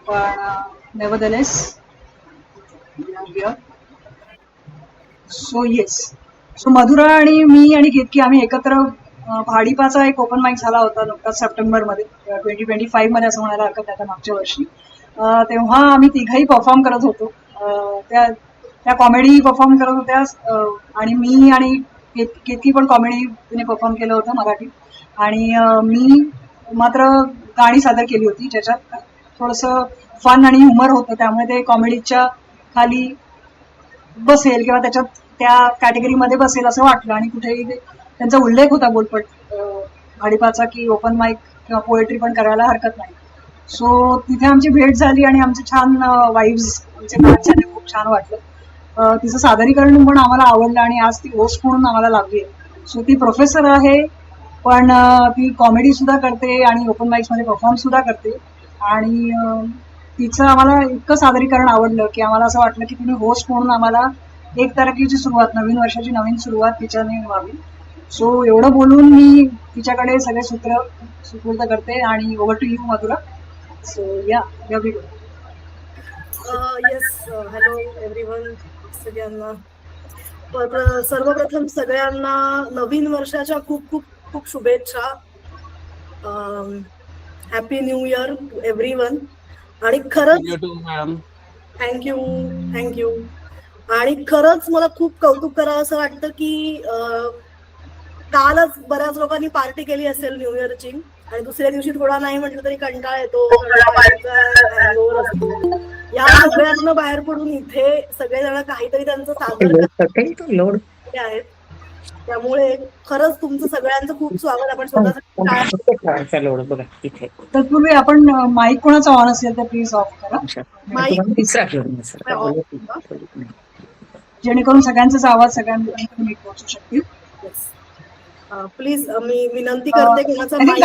पण नेव्हरदलेस so yes. So Madhura आणि मी आणि केतकी आम्ही एकत्र भाडीपाचा एक ओपन माईक झाला होता नुकताच सप्टेंबरमध्ये 2025 मध्ये असं म्हणायला हरकत नाही, मागच्या वर्षी. तेव्हा आम्ही तिघही परफॉर्म करत होतो. त्या कॉमेडी परफॉर्म करत होत्या आणि मी आणि केतकी पण कॉमेडीने परफॉर्म केलं होतं मराठी. आणि मी मात्र गाणी सादर केली होती ज्याच्यात थोडंसं फन आणि ह्युमर होतं, त्यामुळे ते कॉमेडीच्या खाली बसेल किंवा त्याच्यात त्या कॅटेगरीमध्ये बसेल असं वाटलं. आणि कुठेही त्यांचा उल्लेख होता बोलपट भाडीपाचा की ओपन माईक किंवा पोएट्री पण करायला हरकत नाही. सो तिथे आमची भेट झाली आणि आमचे छान वाईब्स आमचे मॅच झाले, खूप छान वाटलं. तिचं सादरीकरण पण आम्हाला आवडलं आणि आज ती होस्ट म्हणून आम्हाला लागली आहे. सो ती प्रोफेसर आहे पण ती कॉमेडी सुद्धा करते आणि ओपन माईक्स मध्ये परफॉर्म सुद्धा करते. आणि तिचं आम्हाला इतकं सादरीकरण आवडलं की आम्हाला असं वाटलं की तिने होस्ट म्हणून आम्हाला 1 तारखेची सुरुवात, नवीन वर्षाची नवीन सुरुवात तिच्याने व्हावी. सो एवढं बोलून मी तिच्याकडे सगळे सूत्र सुपूर्द करते आणि over to you Madhura. So या we go. Yes, hello everyone सगळ्यांना. सर्वप्रथम सगळ्यांना नवीन वर्षाच्या खूप खूप खूप शुभेच्छा. Happy new year to everyone. आणि खरंच थँक्यू. आणि खरंच मला खूप कौतुक करावं असं वाटतं की कालच बऱ्याच लोकांनी पार्टी केली असेल न्यू इयरची आणि दुसऱ्या दिवशी थोडा नाही म्हटलं तरी कंटाळा येतो, या सगळ्यांना बाहेर पडून इथे सगळेजण काहीतरी त्यांचं सादर आहेत. त्यामुळे खरंच तुमचं सगळ्यांचं खूप स्वागत. आपण स्वतः तत्पूर्वी आपण माईक कोणाचा ऑन असेल तर प्लीज ऑफ करा, जेणेकरून सगळ्यांचाच आवाज सगळ्यांपर्यंत नीट पोहोचू शकतील. प्लीज मी विनंती करते कोणाचा माईक.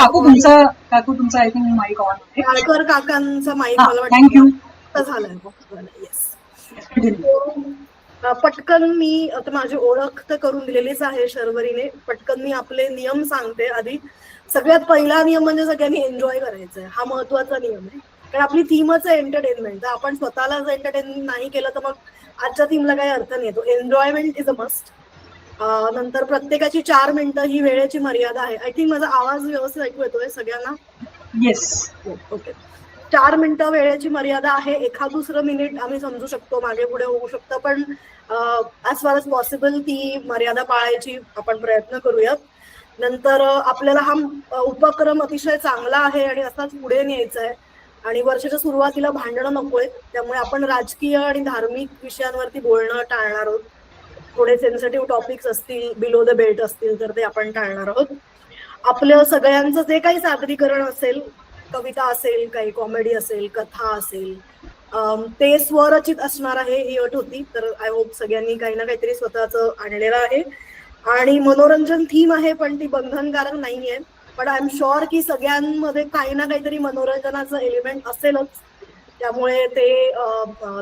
काकू तुमचा आय थिंक माईक ऑन आहे. काळकर काकांचा माईक मला वाटतं थँक्यू झालाय. येस. पटकन मी आता माझी ओळख तर करून दिलेलीच आहे शर्वरीने. पटकन मी आपले नियम सांगते. आधी सगळ्यात पहिला नियम म्हणजे सगळ्यांनी एन्जॉय करायचा आहे. हा महत्वाचा नियम आहे, कारण आपली थीमच आहे एंटरटेनमेंट. आपण स्वतःलाच एंटरटेन नाही केलं तर मग आजच्या थीमला काही अर्थ नाही येतो. Enjoyment is a must. नंतर प्रत्येकाची 4 मिनिटं ही वेळेची मर्यादा आहे. आय थिंक माझा आवाज व्यवस्थित ऐकू येतोय सगळ्यांना? येस. ओके. 4 मिनिटं वेळेची मर्यादा आहे. एखाद दुसरं मिनिट आम्ही समजू शकतो, मागे पुढे होऊ शकतं, पण ॲज फार एज पॉसिबल ती मर्यादा पाळायची आपण प्रयत्न करूयात. नंतर आपल्याला हा उपक्रम अतिशय चांगला आहे आणि असाच पुढे न्यायचा आहे. आणि वर्षाच्या सुरुवातीला भांडणं नकोय, त्यामुळे आपण राजकीय आणि धार्मिक विषयांवरती बोलणं टाळणार आहोत. थोडे सेन्सिटिव्ह टॉपिक्स असतील, बिलो द बेल्ट असतील तर ते आपण टाळणार आहोत. आपलं सगळ्यांचं जे काही सादरीकरण असेल, कविता असेल, काही कॉमेडी असेल, कथा असेल, ते स्वरचित असणार आहे ही अट होती. तर आय होप सगळ्यांनी काही ना काहीतरी स्वतःचं आणलेलं आहे. आणि मनोरंजन थीम आहे पण ती बंधनकारक नाहीये. पण आय एम शुअर की सगळ्यांमध्ये काही ना काहीतरी मनोरंजनाचं एलिमेंट असेलच. त्यामुळे ते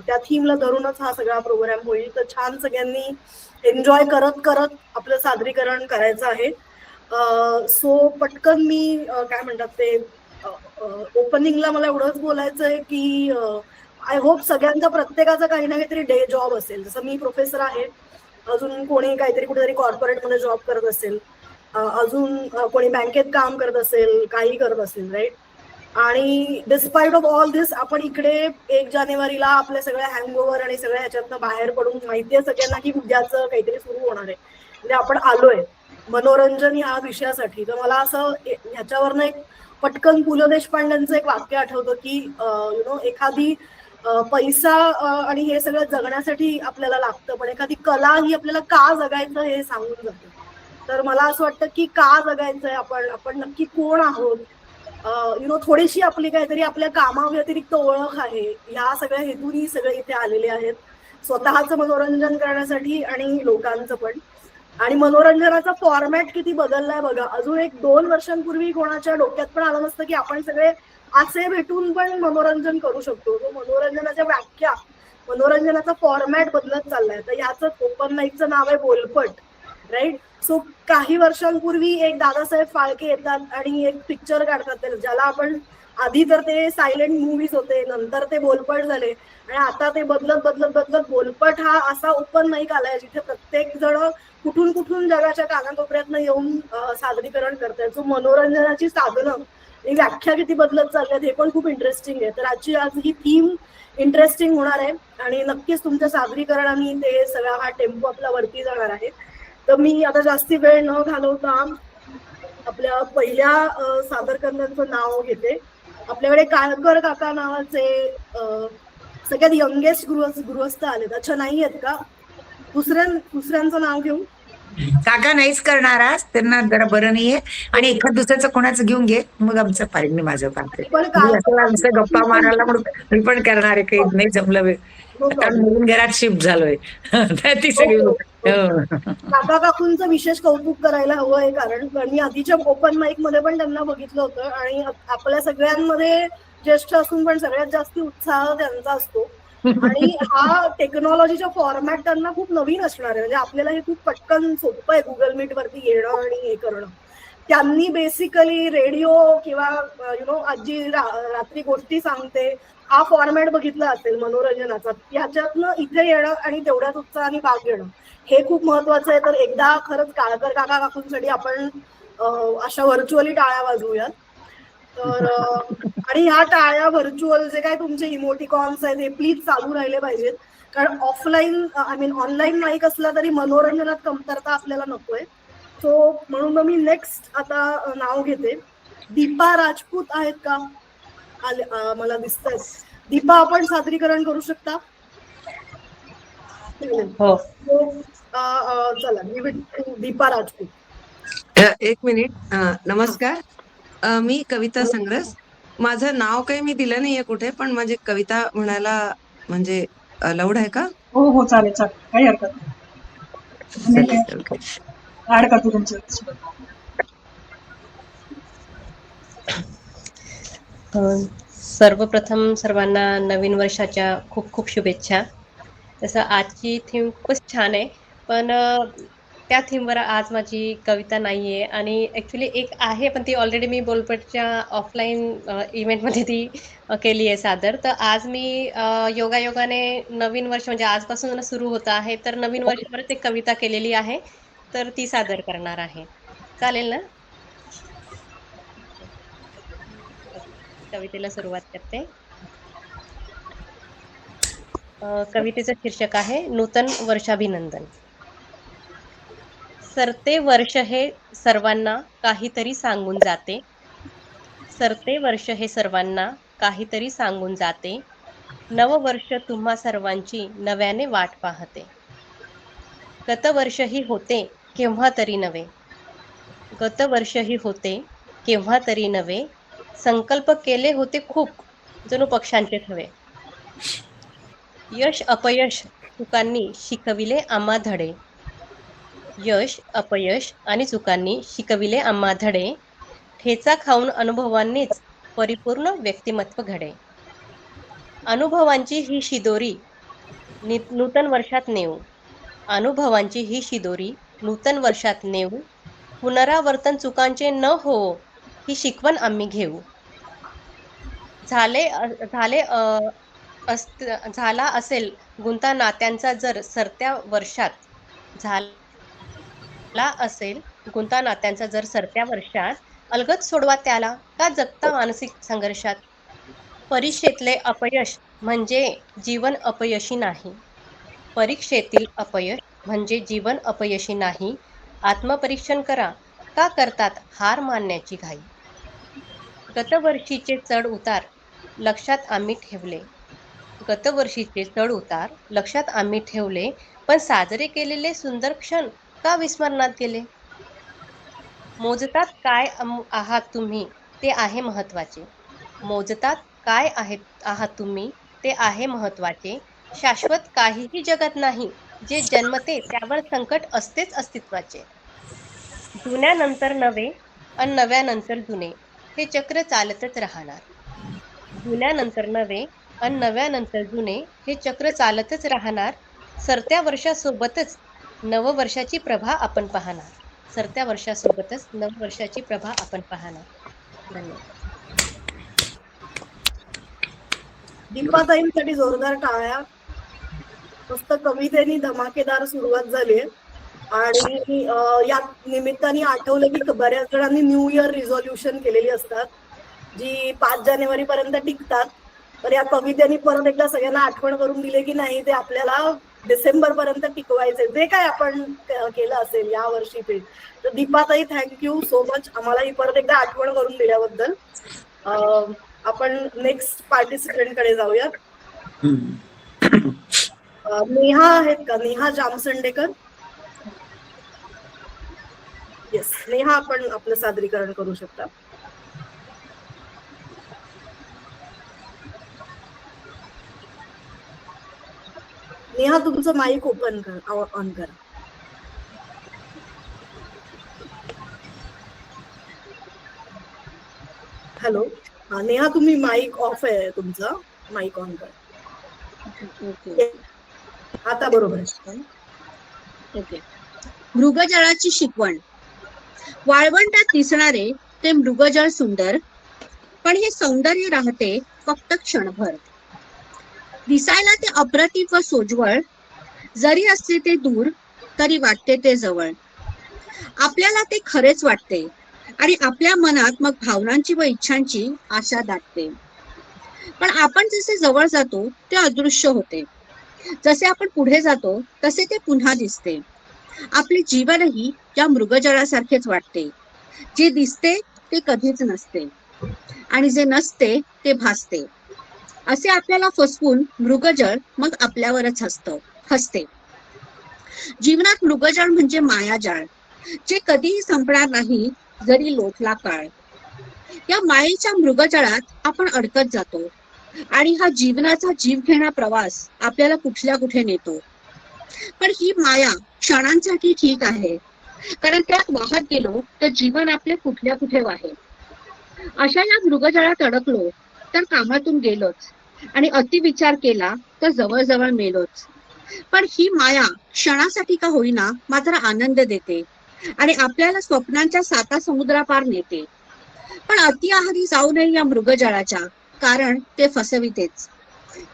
त्या थीमला धरूनच हा सगळा प्रोग्राम होईल. तर छान सगळ्यांनी एन्जॉय करत करत आपलं सादरीकरण करायचं आहे. सो पटकन मी काय म्हणतात ते ओपनिंगला मला एवढंच बोलायचं आहे की आय होप सगळ्यांचा प्रत्येकाचा काही ना काहीतरी डे जॉब असेल. जसं मी प्रोफेसर आहे, अजून कोणी काहीतरी कुठेतरी कॉर्पोरेटमध्ये जॉब करत असेल, अजून कोणी बँकेत काम करत असेल, काही करत असेल, राईट. आणि डिस्पाइट ऑफ ऑल दिस आपण इकडे 1 जानेवारीला आपल्या सगळ्या हँगओव्हर आणि सगळ्या ह्याच्यातनं बाहेर पडून माहितीये सगळ्यांना की उद्याचं काहीतरी सुरू होणार आहे. म्हणजे आपण आलोय मनोरंजन ह्या विषयासाठी. तर मला असं ह्याच्यावरनं एक पटकन पु ल देशपांडेंचं एक वाक्य आठवतं की एखादी पैसा आणि हे सगळं जगण्यासाठी आपल्याला लागतं, पण एखादी कला ही आपल्याला का जगायचं हे सांगून जाते. तर मला असं वाटतं की का जगायचंय, आपण नक्की कोण आहोत, थोडीशी आपली काहीतरी आपल्या कामाव्यतिरिक्त ओळख आहे, ह्या सगळ्या हेतूनी सगळे इथे आलेले आहेत. स्वतःचं मनोरंजन करण्यासाठी आणि लोकांचं पण. आणि मनोरंजनाचा फॉर्मॅट किती बदललाय बघा. अजून 1-2 वर्षांपूर्वी कोणाच्या डोक्यात पण आलं नसतं की आपण सगळे असे भेटून पण मनोरंजन करू शकतो. मनोरंजनाच्या व्याख्या, मनोरंजनाचा फॉर्मॅट बदलत चाललाय. तर ह्याच ओपन माईकचं नाव आहे बोलपट, राईट. सो काही वर्षांपूर्वी एक दादासाहेब फाळके येतात आणि एक पिक्चर काढतात ज्याला आपण आधी तर ते सायलेंट मूवीज होते, नंतर ते बोलपट झाले आणि आता ते बदलत बदलत बदलत बोलपट हा असा ओपन माईक आलाय जिथे प्रत्येक जण कुठून कुठून जगाच्या कानाकोपऱ्यातनं येऊन सादरीकरण करतात. जो मनोरंजनाची साधनं ही व्याख्या किती बदलत चालल्यात हे पण खूप इंटरेस्टिंग आहे. तर आज ही थीम इंटरेस्टिंग होणार आहे आणि नक्कीच तुमच्या सादरीकरणाने ते सगळा हा टेम्पो आपला वरती जाणार आहे. तर मी आता जास्ती वेळ न घालवता आपल्या पहिल्या सादरकर्त्यांचं नाव घेते. आपल्याकडे काळकर काका नावाचे सगळ्यात यंगेस्ट गृहस्थ आलेत. अच्छा, नाही आहेत का? दुसऱ्यांचं नाव घेऊ. काका नाहीच करणार आज, त्यांना जरा बरं नाहीये आणि एखाद दुसऱ्याचं कोणाचं घेऊन घे, मग आमचं पाहिजे मी माझं पाहते. पण मी असं आमचं गप्पा मारायला म्हणून मी पण करणार आहे, काही नाही जमलं बे. आता नवीन घरात शिफ्ट झालोय तर ती सगळी लोक. काका काकूंचं विशेष कौतुक करायला हवंय, कारण मी आधीच्या ओपन माईक मध्ये पण त्यांना बघितलं होतं आणि आपल्या सगळ्यांमध्ये ज्येष्ठ असून पण सगळ्यात जास्त उत्साह त्यांचा असतो आणि हा टेक्नॉलॉजीचा फॉर्मॅट त्यांना खूप नवीन असणार आहे. म्हणजे आपल्याला हे खूप पटकन सोपं आहे गुगल मीट वरती येणं आणि हे करणं. त्यांनी बेसिकली रेडिओ किंवा आजी रात्री गोष्टी सांगते हा फॉर्मॅट बघितला असेल मनोरंजनाचा. ह्याच्यातनं इथे येणं आणि तेवढ्याच उत्साहाने भाग घेणं हे खूप महत्वाचं आहे. तर एकदा खरंच काळकर काका काकूंसाठी आपण अशा व्हर्च्युअली टाळ्या वाजवूयात. तर आणि ह्या टाळ्या व्हर्च्युअल जे काय तुमचे इमोटिकॉन्स आहेत हे प्लीज चालू राहिले पाहिजेत, कारण ऑफलाईन ऑनलाईन माईक असला तरी मनोरंजनात कमतरता आपल्याला नकोय. सो म्हणून मग मी नेक्स्ट आता नाव घेते. दीपा राजपूत आहेत का? मला दिसतंय. दीपा, आपण सादरीकरण करू शकता? हो. चला, दीपा राजपूत. एक मिनिट. नमस्कार, मी कविता संग्रस. माझं नाव काही मी दिलं नाहीये कुठे, पण माझी कविता म्हणायला म्हणजे अलाउड आहे का? हो हो, चालेल चालेल, काही हरकत नाही. ऍड करतो तुमचं. सर्वप्रथम सर्वांना नवीन वर्षाच्या खूप खूप शुभेच्छा. तसं आजची थीम खूपच छान आहे, पण त्या थीमवर आज माझी कविता नाही आहे आणि ॲक्च्युली एक आहे, पण ती ऑलरेडी मी बोलपटच्या ऑफलाईन इव्हेंटमध्ये ती केली आहे सादर. तर आज मी योगायोगाने नवीन वर्ष म्हणजे आजपासून सुरू होत आहे, तर नवीन वर्षावरच एक कविता केलेली आहे, तर ती सादर करणार आहे. चालेल ना? कवितेला सुरुवात करते. कवितेचं शीर्षक आहे नूतन वर्षाभिनंदन. सरते वर्ष हे सर्वांना काहीतरी सांगून जाते. सरते वर्ष हे सर्वांना काहीतरी सांगून जाते. नववर्ष तुम्हा सर्वांची नव्याने वाट पाहते. गतवर्षही होते केव्हा तरी नवे. गतवर्षही होते केव्हा तरी नवे. संकल्प केले होते खूप जणू पक्षांचे थवे. यश अपयश चुकांनी शिकविले आम्हा धडे. यश अपयश आणि चुकांनी शिकविले आम्हा धडे. ठेचा खाऊन अनुभवांनीच परिपूर्ण व्यक्तिमत्व घडे. अनुभवांची ही शिदोरी नूतन वर्षात नेऊ. अनुभवांची ही शिदोरी नूतन वर्षात नेऊ. पुनरावर्तन चुकांचे न हो ही शिकवण आम्ही घेऊ. झाला असेल गुंता नात्यांचा जर सरत्या वर्षात सरत्या वर्षात अलगद सोडवा त्याला का जगता मानसिक संघर्षात. परीक्षेतले अपयश म्हणजे जीवन अपयशी नाही. परीक्षेतील अपयश म्हणजे जीवन अपयशी नाही. आत्मपरीक्षण करा का करतात हार मानण्याची घाई. गतवर्षीचे चढ उतार लक्षात आम्ही ठेवले. गतवर्षीचे चढ उतार लक्षात आम्ही ठेवले, पण साजरे केलेले सुंदर क्षण का विस्मरणात गेले. मोजतात काय आहात तुम्ही ते आहे महत्वाचे. मोजतात काय आहात तुम्ही ते आहे महत्वाचे. शाश्वत काहीही जगात नाही, जे जन्मते त्यावर संकट असतेच अस्तित्वाचे. जुन्यानंतर नवे आणि नव्यानंतर जुने हे चक्र चालतच राहणार. जुन्यानंतर नवे आणि नव्यानंतर जुने हे चक्र चालतच राहणार. सरत्या वर्षासोबतच नववर्षाची प्रभा आपण पाहणार. सरत्या वर्षासोबतच नववर्षाची प्रभा आपण पाहणार. धन्यवाद. दीपाताईंसाठी जोरदार टाळ्या. मस्त कवितेनी धमाकेदार सुरुवात झाली आहे. आणि या निमित्ताने आठवलं की बऱ्याच जणांनी न्यू इयर रिझॉल्युशन केलेली असतात, जी 5 जानेवारी पर्यंत टिकतात. तर या कवितेने परत एकदा सगळ्यांना आठवण करून दिले की नाही, ते आपल्याला डिसेंबर पर्यंत टिकवायचे, जे काय आपण केलं असेल या वर्षी ते. तर दीपाताई, थँक्यू सो मच आम्हाला ही परत एकदा आठवण करून दिल्याबद्दल. आपण नेक्स्ट पार्टिसिपेंट कडे जाऊया. नेहा आहेत का? नेहा जामसंडेकर. येस, नेहा, आपण आपलं सादरीकरण करू शकता. नेहा, तुमचं माईक ओपन कर, ऑन करा. हॅलो. नेहा, तुम्ही माईक ऑफ आहे, तुमचा माईक ऑन करा. आता बरोबर. ओके. मृगजळाची शिकवण. वाळवंटात दिसणारे ते मृगजळ सुंदर, पण हे सौंदर्य राहते फक्त क्षणभर. दिसायला ते अप्रतिम व सोज्वळ, जरी असते ते दूर तरी वाटते ते जवळ. आपल्याला ते खरेच वाटते आणि आपल्या मनात मग भावनांची व इच्छांची आशा दाटते. पण आपण जसे जवळ जातो ते अदृश्य होते, जसे आपण पुढे जातो तसे ते पुन्हा दिसते. आपले जीवनही या मृगजळासारखेच वाटते. जे दिसते ते कधीच नसते आणि जे नसते ते भासते. असे आपल्याला फसवून मृगजळ मग आपल्यावरच हसते. जीवनात मृगजळ म्हणजे मायाजाळ, जे कधीही संपणार नाही जरी लोटला काळ. या मायेच्या मृगजळात आपण अडकत जातो आणि हा जीवनाचा जीवघेणा प्रवास आपल्याला कुठल्या कुठे नेतो. पण ही माया क्षणांसाठी ठीक आहे, कारण त्यात वाहत गेलो तर जीवन आपले कुठल्या कुठे वाहेल. अशा या मृगजळात अडकलो तर कामातून गेलोच आणि अतिविचार केला तर जवळजवळ मेलोच. पण ही माया क्षणासाठी का होईना मात्र आनंद देते आणि आपल्याला स्वप्नांच्या 7 समुद्रापार नेते. पण अति आहारी जाऊ नये या मृगजळाच्या, कारण ते फसवितेच.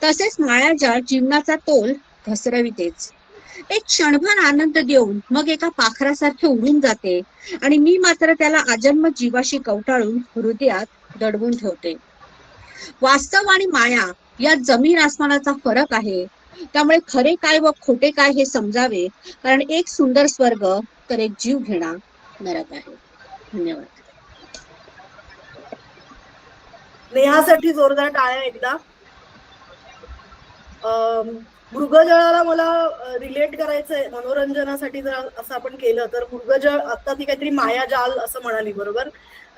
तसेच मायाजाळ जीवनाचा तोल घसरवितेच. एक क्षणभर आनंद देऊन मग एका पाखरासारखे उडून जाते आणि मी मात्र त्याला आजन्म जीवाशी कवटाळून हृदयात दडवून ठेवते. वास्तव आणि माया यात जमीन आसमानाचा फरक आहे. त्यामुळे खरे काय व खोटे काय हे समजावे, कारण एक सुंदर स्वर्ग तर एक जीव घेणा नरक आहे. धन्यवाद. नेहासाठी जोरदार टाळ्या एकदा. मृगजळाला मला रिलेट करायचंय मनोरंजनासाठी. जर असं आपण केलं तर मृगजळ, आता ती काहीतरी मायाजाल असं म्हणाली, बरोबर.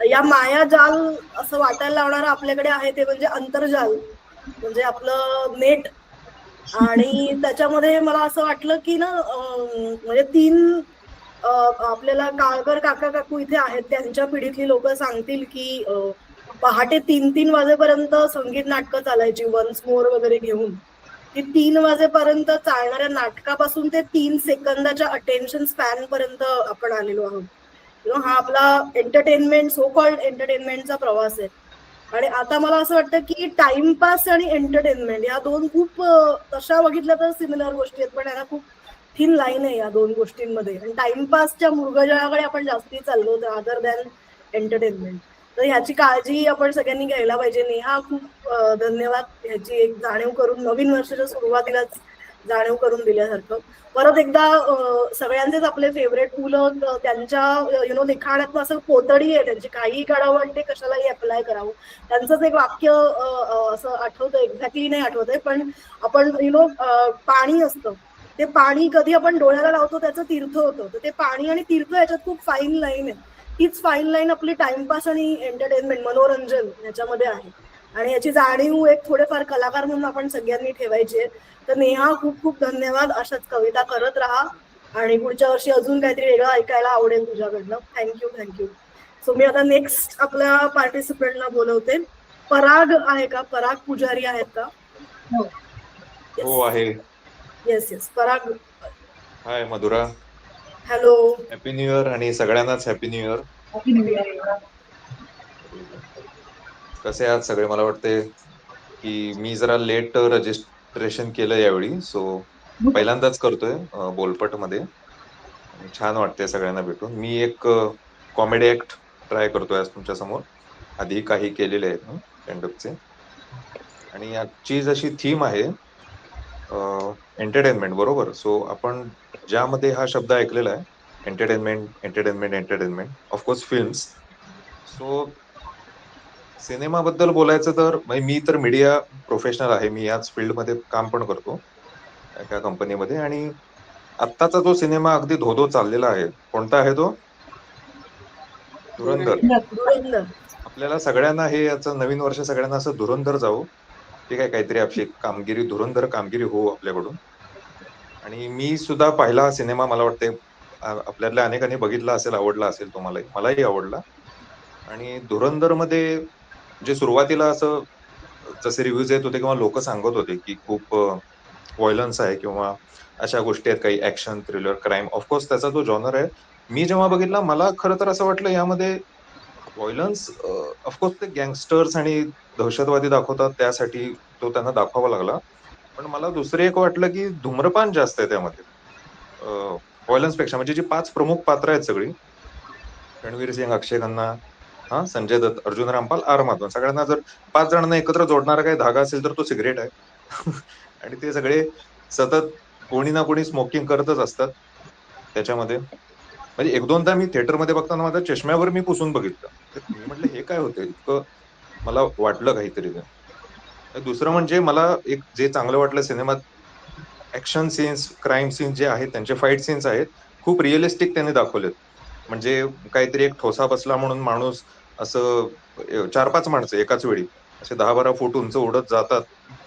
या मायाजाल असं वाटायला लावणारं आपल्याकडे आहे ते म्हणजे आंतरजाल, म्हणजे आपलं नेट. आणि त्याच्यामध्ये मला असं वाटलं की ना, म्हणजे 3 आपल्याला काळकर काका काकू इथे आहेत, त्यांच्या पिढीतली लोक सांगतील की पहाटे 3-3 वाजेपर्यंत संगीत नाटकं चालायची, वन्स मोर वगैरे घेऊन. ती 3 वाजेपर्यंत चालणाऱ्या नाटकापासून ते 3 सेकंदाच्या अटेन्शन स्पॅन पर्यंत आपण आलेलो आहोत. हा आपला एंटरटेनमेंट, सो कॉल्ड एंटरटेनमेंटचा प्रवास आहे. आणि आता मला असं वाटतं की टाइमपास आणि एंटरटेनमेंट या 2 खूप, तशा बघितल्या तर सिमिलर गोष्टी आहेत, पण यांना खूप थिन लाईन आहे या 2 गोष्टींमध्ये. आणि टाइमपासच्या मृगजळाकडे आपण जास्ती चाललो अदर दॅन एंटरटेनमेंट. तर ह्याची काळजी आपण सगळ्यांनी घ्यायला पाहिजे. नेहा, खूप धन्यवाद ह्याची एक जाणीव करून, नवीन वर्षाच्या सुरुवातीलाच जाणीव करून दिल्यासारखं. परत एकदा सगळ्यांचेच आपले फेवरेट पु ल, त्यांच्या लिखाणात असं पोतडी आहे त्यांची, काही काढावं आणि ते कशालाही अप्लाय करावं. त्यांचंच एक वाक्य असं आठवतं, एक्झॅक्टली नाही आठवतंय, पण आपण पाणी असतं, ते पाणी कधी आपण डोळ्याला लावतो त्याचं तीर्थ होतं. तर ते पाणी आणि तीर्थ याच्यात खूप फाईन लाईन आहे. हीच फाईन लाईन आपली टाइमपास आणि एंटरटेनमेंट, मनोरंजन याच्यामध्ये आहे. आणि याची जाणीव एक थोडेफार कलाकार म्हणून आपण सगळ्यांनी ठेवायची आहे. तर नेहा, खूप खूप धन्यवाद. अशाच कविता करत राहा आणि पुढच्या वर्षी अजून काहीतरी वेगळं ऐकायला आवडेल तुझ्याकडनं. थँक्यू. सो मी आता नेक्स्ट आपल्या पार्टिसिपेंटला बोलवते. पराग आहे का? पराग पुजारी आहेत का? हो आहे. Yes, Parag. Hi Madhura. Hello. Happy new year आणि सगळ्यांनाच happy new year. Happy new year. कसे आहात सगळे? मला वाटते की मी जरा लेट रजिस्ट्रेशन केलं यावेळी, सो पहिल्यांदाच करतोय बोलपटमध्ये आणि छान वाटतंय सगळ्यांना भेटून. मी एक कॉमेडी ऍक्ट ट्राय करतोय आज तुमच्या समोर. आधी काही केलेले आहेत मी स्टँडअपचे, आणि आजची जशी थीम आहे एंटरटेनमेंट, बरोबर. सो आपण ज्यामध्ये हा शब्द ऐकलेला आहे, entertainment entertainment entertainment, of course films. So सिनेमाबद्दल बोलायचं तर म्हणजे मी तर मीडिया प्रोफेशनल आहे, मी याच फील्डमध्ये काम पण करतो एका कंपनीमध्ये. आणि आत्ताचा जो सिनेमा अगदी धोधो चाललेला आहे, कोणता आहे तो? धुरंधर. धुरंधर. आपल्याला सगळ्यांना हे याचं नवीन वर्ष सगळ्यांना असं धुरंधर जाऊ, ठीक आहे, काहीतरी आपली कामगिरी धुरंधर कामगिरी हो आपल्याकडून. आणि मी सुद्धा पाहिला सिनेमा, मला वाटते आपल्यातल्या अनेकांनी बघितला असेल, आवडला असेल तुम्हालाही, मलाही आवडला. आणि धुरंधर मध्ये जे सुरुवातीला असं जसे रिव्ह्यूज येत होते किंवा लोक सांगत होते की खूप व्हायलन्स आहे किंवा अशा गोष्टी आहेत, काही ऍक्शन, थ्रिलर, क्राईम, ऑफकोर्स त्याचा जो जॉनर आहे. मी जेव्हा बघितला, मला खरं तर असं वाटलं यामध्ये व्हायलन्स, ऑफकोर्स ते गँगस्टर्स आणि दहशतवादी दाखवतात, त्यासाठी तो त्यांना दाखवावा लागला. पण मला दुसरे एक वाटलं की धूम्रपान जास्त आहे त्यामध्ये व्हायलन्स पेक्षा. म्हणजे जी 5 प्रमुख पात्र आहेत सगळी, रणवीर सिंग, अक्षय खन्ना, संजय दत्त, अर्जुन रामपाल, आर माधवन, सगळ्यांना जर 5 जणांना एकत्र जोडणारा काही धागा असेल तर तो सिगरेट आहे. आणि ते सगळे सतत कोणी ना कोणी स्मोकिंग करतच असतात त्याच्यामध्ये. म्हणजे एक दोनदा मी थिएटरमध्ये बघताना माझ्या चष्म्यावर मी पुसून बघितलं. तर मी म्हटलं हे काय होतंय, इतकं मला वाटलं काहीतरी ते. दुसरं म्हणजे मला एक जे चांगलं वाटलं सिनेमात, ऍक्शन सीन्स, क्राईम सीन्स जे आहेत, त्यांचे फाईट सीन्स आहेत, खूप रिअलिस्टिक त्यांनी दाखवलेत. म्हणजे काहीतरी एक ठोसा बसला म्हणून माणूस असं 4-5 माणसं एकाच वेळी असे 10-12 फूट उंच उडत जातात,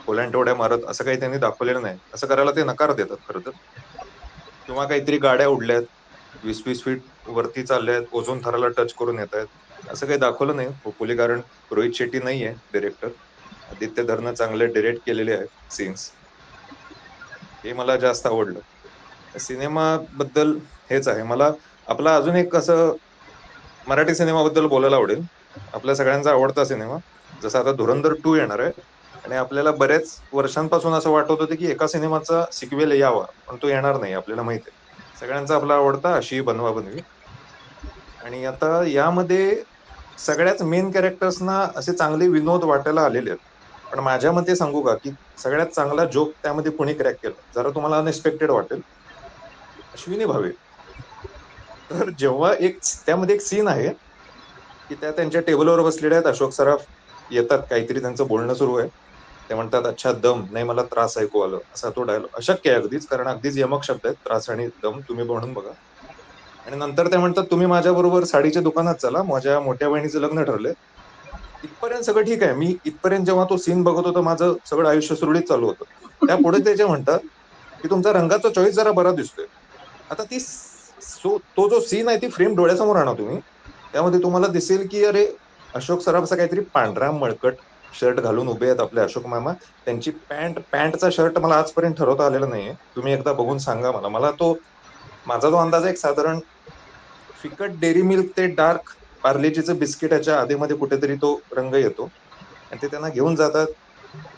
ओलांडवड्या मारत, असं काही त्यांनी दाखवलेलं नाही. असं करायला ते नकार देतात खरं तर. किंवा काहीतरी गाड्या उडल्यात, 20-20 फीट वरती चालल्यात, ओझोन थराला टच करून येत आहेत, असं काही दाखवलं नाही होपफुली, कारण रोहित शेट्टी नाहीये डिरेक्टर. आदित्य धरनं चांगले डिरेक्ट केलेले आहेत सीन्स. हे मला जास्त आवडलं. सिनेमाबद्दल हेच आहे. मला आपला अजून एक असं मराठी सिनेमाबद्दल बोलायला आवडेल. आपल्या सगळ्यांचा आवडता सिनेमा, जसा आता धुरंधर 2 येणार आहे, आणि आपल्याला बऱ्याच वर्षांपासून असं वाटत होतं की एका सिनेमाचा सिक्वेल यावा, पण तो येणार नाही, आपल्याला माहिती आहे. सगळ्यांचा आपला आवडता अशी बनवा बनवी. आणि आता यामध्ये सगळ्याच मेन कॅरेक्टर्सना असे चांगले विनोद वाटायला आलेले आहेत. पण माझ्या मते सांगू का, की सगळ्यात चांगला जोक त्यामध्ये कोणी क्रॅक केला, जरा तुम्हाला अनएक्सपेक्टेड वाटेल, अश्विनी भावे. तर जेव्हा त्यामध्ये एक सीन आहे की त्या त्यांच्या टेबलवर बसलेल्या आहेत, अशोक सराफ येतात, काहीतरी त्यांचं बोलणं सुरू आहे, ते म्हणतात अच्छा दम नाही, मला त्रास ऐकू आलं, असा तो डायलॉग. अशक्य आहे अगदीच, कारण अगदीच यमक शब्द आहेत त्रास आणि दम, तुम्ही म्हणून बघा. आणि नंतर ते म्हणतात तुम्ही माझ्या बरोबर साडीच्या दुकानात चला, माझ्या मोठ्या बहिणीचं लग्न ठरलंय. इथपर्यंत सगळं ठीक आहे. मी इथपर्यंत जेव्हा तो सीन बघत होतो, माझं सगळं आयुष्य सुरळीत चालू होतं. त्यापुढे ते जे म्हणतात की तुमचा रंगाचा चॉईस जरा बरा दिसतोय. आता तो जो सीन आहे, ती फ्रेम डोळ्यासमोर आणा तुम्ही, त्यामध्ये तुम्हाला दिसेल की अरे अशोक सराफचा काहीतरी पांढरा मळकट शर्ट घालून उभे आहेत आपले अशोक मामा. त्यांची पॅन्टचा शर्ट मला आजपर्यंत ठरवता आलेला नाहीये, तुम्ही एकदा बघून सांगा मला. माझा जो अंदाज आहे, साधारण फिकट डेअरी मिल्क ते डार्क पार्लेजीचं बिस्किटाच्या आधीमध्ये कुठेतरी तो रंग येतो, आणि ते त्यांना घेऊन जातात.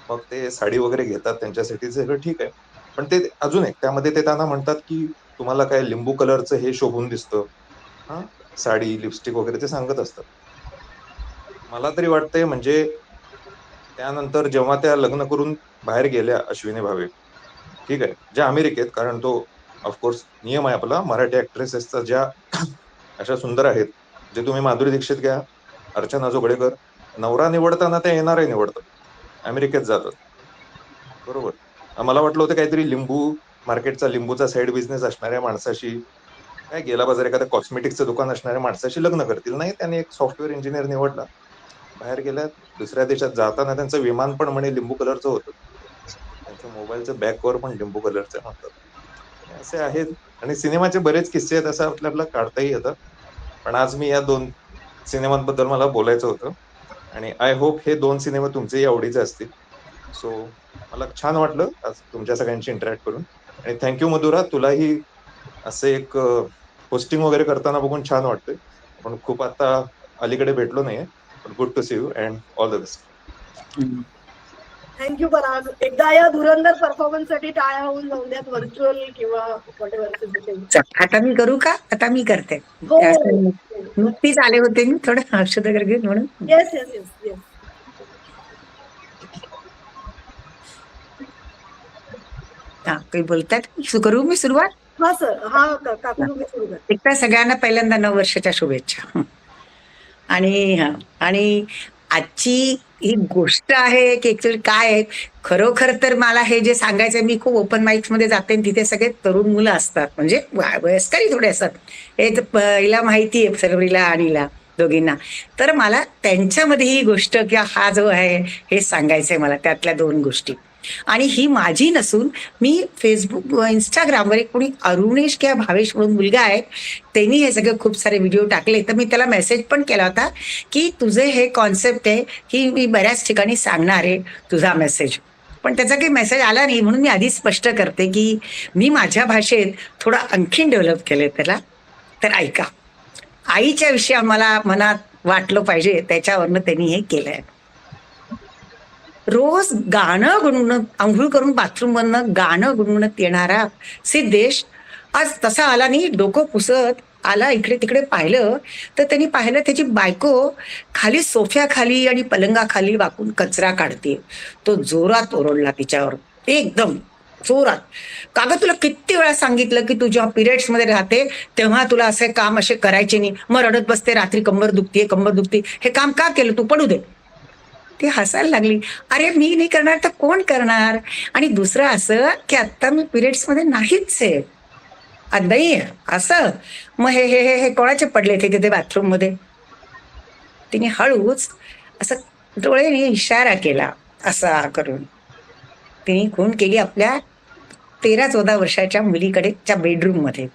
मग ते साडी वगैरे घेतात त्यांच्यासाठी, सगळं ठीक आहे. पण ते अजून एक त्यामध्ये ते त्यांना म्हणतात की तुम्हाला काय लिंबू कलरचं हे शोभून दिसतं, साडी, लिपस्टिक वगैरे ते सांगत असतात. मला तरी वाटतंय म्हणजे त्यानंतर जेव्हा त्या लग्न करून बाहेर गेल्या अश्विनी भावे, ठीक आहे, ज्या अमेरिकेत, कारण तो ऑफकोर्स नियम आहे आपला मराठी ऍक्ट्रेसेसचा, ज्या अशा सुंदर आहेत, जे तुम्ही माधुरी दीक्षित घ्या, अर्चना जोगळेकर, नवरा निवडताना त्या येणारे निवडतात, अमेरिकेत जातात, बरोबर. मला वाटलं होतं काहीतरी मार्केटचा लिंबूचा साईड बिझनेस असणाऱ्या माणसाशी, काय गेला बाजार एखाद्या कॉस्मेटिक्सचं दुकान असणाऱ्या माणसाशी लग्न करतील. नाही, त्याने एक सॉफ्टवेअर इंजिनियर निवडला, बाहेर गेल्या. दुसऱ्या देशात जाताना त्यांचं विमान पण म्हणे लिंबू कलरचं होतं, त्यांच्या मोबाईलचं बॅकवर पण लिंबू कलरचं म्हणतात. असे आहेत. आणि सिनेमाचे बरेच किस्से आहेत, असं आपल्याला काढताही येतं. पण आज मी या 2 सिनेमांबद्दल मला बोलायचं होतं, आणि आय होप हे 2 सिनेमा तुमचेही आवडीचे असतील. सो मला छान वाटलं आज तुमच्या सगळ्यांशी इंटरॅक्ट करून. आणि थँक्यू मधुरा, तुलाही असे एक होस्टिंग वगैरे करताना बघून छान वाटतंय. आपण खूप आता अलीकडे भेटलो नाहीये, पण good to see you and all the best. Thank you Parag. एकदा या धुरंधर परफॉर्मन्स साठी टाळ्या होऊन जाऊन द्यात, व्हर्च्युअल किंवा चल, आता मी करू का? आता मी करते. हो. नुकतीच आले होते मी, थोडं औषध वगैरे घेऊन म्हणून. Yes yes yes yes. हा, काही बोलतात? करू मी सुरुवात? हा सर. हा काकू तुम्ही सुरू करा. एकदा सगळ्यांना पहिल्यांदा नववर्षाच्या शुभेच्छा. आणि आजची ही गोष्ट आहे की ऍक्च्युअली काय आहे, खरोखर तर मला हे जे सांगायचं, मी खूप ओपन माइक्स मध्ये जाते आणि तिथे सगळे तरुण मुलं असतात, म्हणजे वयस्करही थोडे असतात. हे तर पहिला माहिती आहे सगळीला आणीला दोघींना. तर मला त्यांच्यामध्ये ही गोष्ट किंवा हा जो आहे हे सांगायचंय मला, त्यातल्या 2 गोष्टी. आणि ही माझी नसून मी फेसबुक इंस्टाग्रामवर एक कोणी अरुणेश किंवा भावेश म्हणून मुलगा आहे, त्यांनी हे सगळे खूप सारे व्हिडिओ टाकले. तर मी त्याला मेसेज पण केला होता की तुझे हे कॉन्सेप्ट आहे की मी बऱ्याच ठिकाणी सांगणार आहे तुझा मेसेज, पण त्याचा काही मेसेज आला नाही. म्हणून मी आधीच स्पष्ट करते की मी माझ्या भाषेत थोडा आणखीन डेव्हलप केलंय त्याला. तर ऐका, आईच्या विषयी आम्हाला मनात वाटलं पाहिजे, त्याच्यावरनं त्यांनी हे केलंय. रोज गाणं गुणगुणत, आंघोळ करून बाथरूम मधनं गाणं गुणगुणत येणारा सिद्धेश आज तसा आला नाही, डोकं पुसत आला. इकडे तिकडे पाहिलं तर त्यांनी पाहिलं त्याची बायको खाली सोफ्याखाली आणि पलंगाखाली वाकून कचरा काढते. तो जोरात ओरडला तिच्यावर, एकदम जोरात. कागद तुला किती वेळा सांगितलं की तुझ्या पिरियड्स मध्ये राहते तेव्हा तुला असे काम असे करायचे नाही, मग रडत बसते रात्री, कंबर दुखते, हे काम का केलं तू, पडू दे. ती हसायला लागली. अरे मी नाही करणार तर कोण करणार? आणि दुसरं असं की आता मी पिरियड्स मध्ये नाहीच आहे, नाही असं. मग हे हे हे कोणाचे पडले ते तिथे बाथरूम मध्ये? तिने हळूच असं डोळ्याने इशारा केला असा करून. तिने खून केली आपल्या 13-14 वर्षाच्या मुलीकडेच्या बेडरूम मध्ये.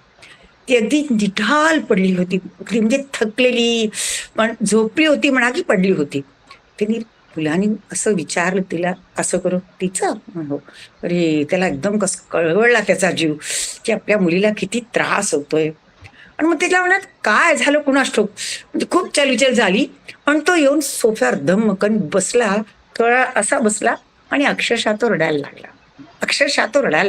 ती अगदी निढाल पडली होती, म्हणजे थकलेली, पण झोपली होती म्हणा की पडली होती. तिने फुलानी असं विचारलं तिला, असं करून तिचं हो. अरे त्याला एकदम कळवळला त्याचा जीव की आपल्या मुलीला किती त्रास होतोय. आणि मग तिला म्हणत काय झालं कुणास ठाऊक, म्हणजे खूप चालविचार झाली. पण तो येऊन सोफ्यावर धम्मकन बसला, थोडा असा बसला आणि अक्षरशः तो रडायला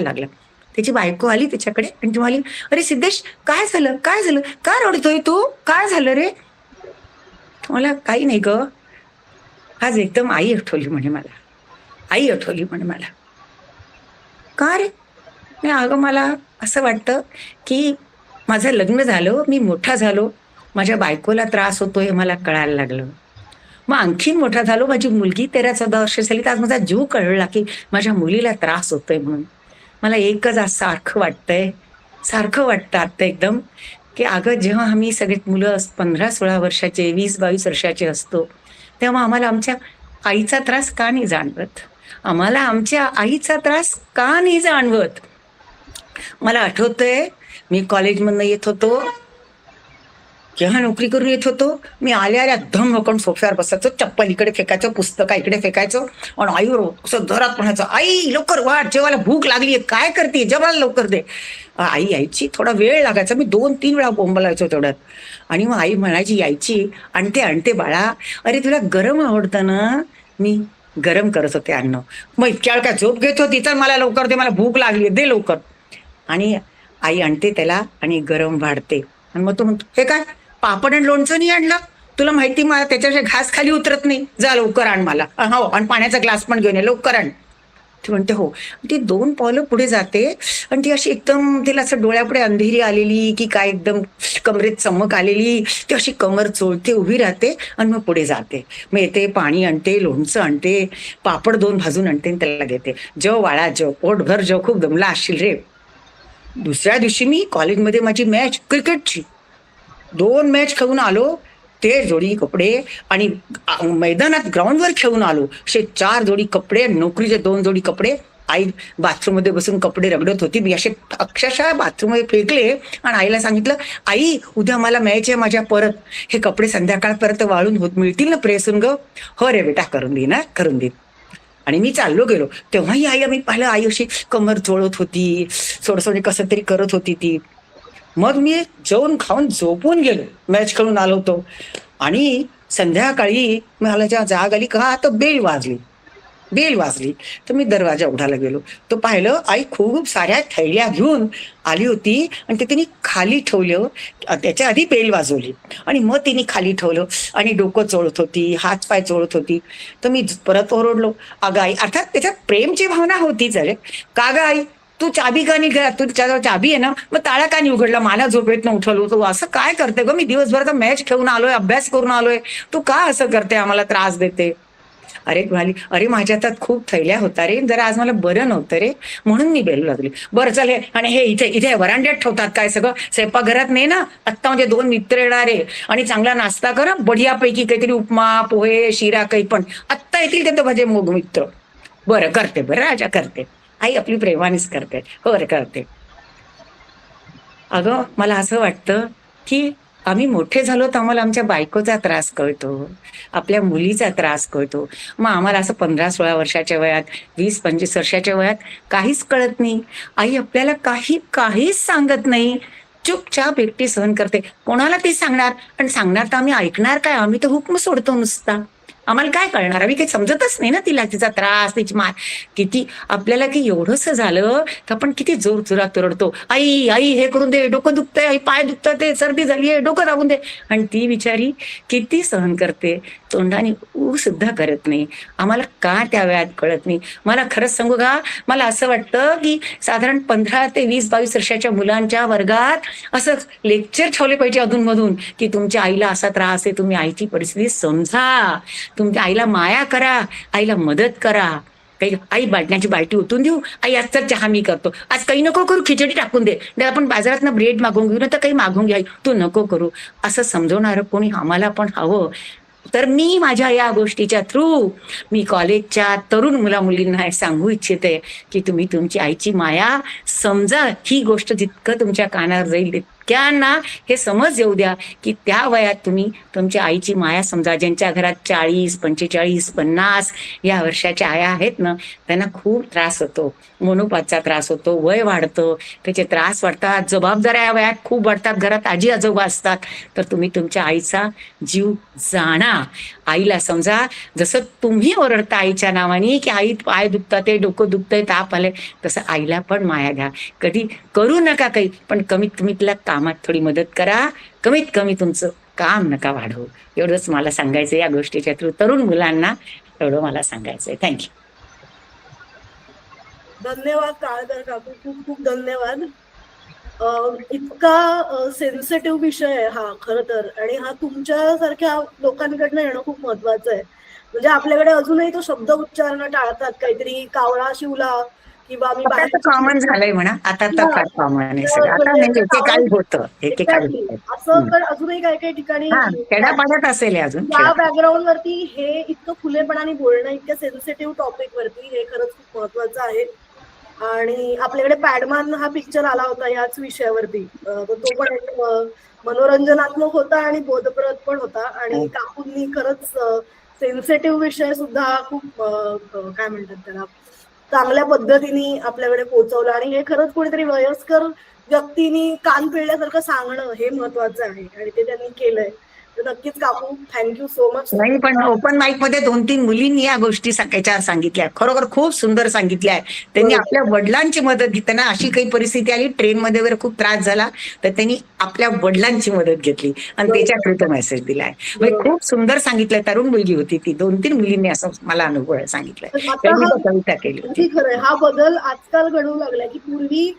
लागला. त्याची बायको आली त्याच्याकडे आणि ती म्हणाली, अरे सिद्धेश काय झालं, का रडतोय तू, काय झालं रे? मला काही नाही ग, आज एकदम आई आठवली म्हणे मला. का रे? नाही अगं, मला असं वाटतं की माझं लग्न झालं, मी मोठा झालो, माझ्या बायकोला त्रास होतोय मला कळायला लागलं. मग आणखीन मोठा झालो, माझी मुलगी 13-14 वर्ष झाली, तर आज माझा जीव कळला की माझ्या मुलीला त्रास होतोय म्हणून. मला एकच आज सारखं वाटतं आता एकदम की अगं जेव्हा आम्ही सगळे मुलं 15-16 वर्षाचे, 20-22 वर्षाचे असतो तेव्हा आम्हाला आमच्या आईचा त्रास का नाही जाणवत? मला आठवतंय मी कॉलेजमधनं येत होतो किंवा नोकरी करून येत होतो, मी आल्या धम होकून सोफ्यावर बसायचो, चप्पल इकडे फेकायचो, पुस्तकं इकडे फेकायचो आणि आईवर असं जोरात म्हणायचं, आई लवकर वाट, जेवायला भूक लागली, काय करते, जेवायला लवकर दे. आई यायची, थोडा वेळ लागायचा, मी 2-3 वेळा बोंबलायचो तेवढ्यात. आणि मग आई म्हणायची, यायची, आणते बाळा, अरे तुला गरम आवडतं ना, मी गरम करत होते अन्न. मग इतक्या वेळ काय झोप घेत होती, तर मला लवकर दे, मला भूक लागली, दे लवकर. आणि आई आणते त्याला आणि गरम वाढते. आणि मग तो म्हणतो, हे काय पापड आणि लोणचं नाही आणलं, तुला माहिती मला त्याच्याशी घास खाली उतरत नाही, जा लवकर आण मला, हो, आणि पाण्याचा ग्लास पण घेऊन ये, लवकर आण. ती म्हणते हो. ती 2 पावलं पुढे जाते आणि ती अशी एकदम, तिला असं डोळ्यापुढे अंधेरी आलेली की काय, एकदम कमरेत चमक आलेली, ती अशी कमर चोळते, उभी राहते आणि मग पुढे जाते. मग येते, पाणी आणते, लोणचं आणते, पापड 2 भाजून आणते आणि त्याला देते, जेव बाळा जेव, पोटभर जेव, खूप दमला असशील रे. दुसऱ्या दिवशी मी कॉलेजमध्ये माझी मॅच, क्रिकेटची 2 मॅच खेळून आलो, ते जोडी कपडे, आणि मैदानात ग्राउंडवर खेळून आलो, असे 4 जोडी कपडे, नोकरीचे 2 जोडी कपडे. आई बाथरूम मध्ये बसून कपडे रगडत होती, मी असे अक्षरशः बाथरूम मध्ये फेकले आणि आईला सांगितलं, आई उद्या मला मॅच आहे माझ्या, परत हे कपडे संध्याकाळपर्यंत वाळून मिळतील ना प्रेसून ग? हो रे बेटा, करून देईन. आणि मी चाललो गेलो, तेव्हाही आई, आम्ही पाहिलं आई अशी कमर चोळत होती, थोडंसं कसं तरी करत होती ती. मग मी जेवण खाऊन झोपून गेलो, मॅच खेळून आलो होतो. आणि संध्याकाळी मला जेव्हा जाग आली का, तर बेल वाजली. बेल वाजली. तर मी दरवाजा उघडायला गेलो. तो पाहिलं आई खूप साऱ्या थैल्या घेऊन आली होती आणि ते तिने खाली ठेवलं. त्याच्या आधी बेल वाजवली आणि मग तिने खाली ठेवलं आणि डोकं चोळत होती, हात पाय चोळत होती. तर मी परत ओरडलो, अगं आई. अर्थात त्याच्यात प्रेमची भावना होतीच. अरे का ग आई, तू चाबी का नाही घरात, तुझ्याजवळ चाबी आहे ना, मग ताळा का नाही उघडला, मला झोपेतनं उठवलं. तू असं काय करते ग, मी दिवसभराचा मॅच खेळून आलोय, अभ्यास करून आलोय, तू का असं करते, आम्हाला त्रास देते. अरे म्हणाली, अरे माझ्या हातात खूप थैल्या होता रे, जरा आज मला बरं नव्हतं रे, म्हणून मी बेल लागली. बरं चल, हे आणि हे इथे इथे वरांड्यात ठेवतात काय सगळं, स्वयंपाकघरात नाही ना. आत्ता म्हणजे 2 मित्र येणार आहे आणि चांगला नाश्ता करा, बढियापैकी काहीतरी उपमा पोहे शिरा काही पण आत्ता येतील ते तर माझे मोग मित्र. बरं करते, बरं राजा करते. आई आपली प्रेमानेच करते. हो रे करते. अगं मला असं वाटतं की आम्ही मोठे झालो तर आम्हाला आमच्या बायकोचा त्रास कळतो, आपल्या मुलीचा त्रास कळतो. मग आम्हाला असं 15-16 वर्षाच्या वयात, 20-25 वर्षाच्या वयात काहीच कळत नाही. आई आपल्याला काहीच सांगत नाही, चुपचाप एकटी सहन करते. कोणाला ती सांगणार, आणि सांगणार तर आम्ही ऐकणार काय, आम्ही तर हुकम सोडतो नुसता. आम्हाला काय कळणार, आम्ही काही समजतच नाही ना तिला, तिचा त्रास, तिची मार किती. आपल्याला की एवढंच झालं तर आपण किती जोर जोरात रडतो, आई आई हे करून दे, डोकं दुखतंय, आई पाय दुखतात, ते सर्दी झालीये, डोकं दाबून दे. आणि ती बिचारी किती सहन करते, तोंडाने सुद्धा करत नाही. आम्हाला का त्या वेळात कळत नाही. मला खरंच सांगू का, मला असं वाटतं की साधारण 15 ते 20-22 वर्षाच्या मुलांच्या वर्गात असं लेक्चर ठेवले पाहिजे अधूनमधून की तुमच्या आईला असा त्रास आहे, तुम्ही आईची परिस्थिती समजा, तुमच्या आईला माया करा, आईला मदत करा. काही आई बाटण्याची बाल्टी ओतून देऊ, आई आज तर चहा मी करतो, आज काही नको करू, खिचडी टाकून दे, आपण बाजारात ना ब्रेड मागवून घेऊ ना, तर काही मागवून घ्या, तू नको करू. असं समजवणारं कोणी आम्हाला पण हवं. तर मी माझ्या या गोष्टीच्या थ्रू मी कॉलेजच्या तरुण मुलींना सांगू इच्छिते की तुम्ही तुमची आईची माया समजा. ही गोष्ट जितकं तुमच्या कानावर जाईल तितक्यांना हे समज येऊ द्या की त्या वयात तुम्ही तुमच्या आईची माया समजा. ज्यांच्या घरात 40, 45, 50 या वर्षाच्या आया आहेत ना, त्यांना खूप त्रास होतो, मोनोपाथचा त्रास होतो, वय वाढतं, त्याचे त्रास वाढतात, जबाबदाऱ्या या वयात खूप वाढतात, घरात आजी आजोबा असतात. तर तुम्ही तुमच्या आईचा जीव जाणा, आईला समजा. जसं तुम्ही ओरडता आईच्या नावाने की आई पाय दुखतात, ते डोकं दुखतंय, ताप आले, तसं आईला पण माया घ्या. कधी करू नका काही, पण कमीत कमी तिला कामात थोडी मदत करा, कमीत कमी तुमचं काम नका वाढवू. एवढंच मला सांगायचं या गोष्टीच्या थ्रू तरुण मुलांना, एवढं मला सांगायचंय. थँक्यू. धन्यवाद काळकर काकू, खूप खूप धन्यवाद. इतका सेन्सिटिव्ह विषय आहे हा खरं तर, आणि हा तुमच्यासारख्या लोकांकडनं येणं खूप महत्वाचं आहे. म्हणजे आपल्याकडे अजूनही तो शब्द उच्चारणं टाळतात, काहीतरी कावळा शिवला किंवा मी आता कॉमन झालंय म्हणा, आता तर फार कॉमन आहे सगळं. आता म्हणजे एकेकाळी होतं, एकेकाळी असं, पण अजूनही काही काही ठिकाणी खेड्यापाड्यात असेल अजून. या बॅकग्राऊंड वरती हे इतकं खुलेपणाने बोलणं, इतक्या सेन्सिटिव्ह टॉपिक वरती, हे खरंच खूप महत्वाचं आहे. आणि आपल्याकडे पॅडमॅन हा पिक्चर आला होता याच विषयावरती, तर तो पण एक मनोरंजनात्मक होता आणि बोधप्रद पण होता. आणि काकूंनी खरंच सेन्सिटिव्ह विषय सुद्धा खूप काय म्हणतात त्याला, चांगल्या पद्धतीने आपल्याकडे पोहोचवलं. आणि हे खरंच कोणीतरी वयस्कर व्यक्तीने कान पिळल्यासारखं सांगणं हे महत्वाचं आहे, आणि ते त्यांनी केलंय. तर नक्कीच काकू, थँक्यू सो मच. नाही, पण ओपन माईक मध्ये 2-3 मुलींनी या गोष्टी सांगितल्या, खरोखर खूप सुंदर सांगितल्या. त्यांनी आपल्या वडिलांची मदत घेताना, अशी काही परिस्थिती आली ट्रेनमध्ये वगैरे खूप त्रास झाला, तर त्यांनी आपल्या वडिलांची मदत घेतली आणि त्याच्या तो मेसेज दिलाय. म्हणजे खूप सुंदर सांगितलंय. तरुण मुलगी होती ती, 2-3 मुलींनी असं मला अनुभव सांगितलंय, त्यांनी कविता केली होती. खरंय, हा बदल आजकाल घडू लागलाय की पूर्वी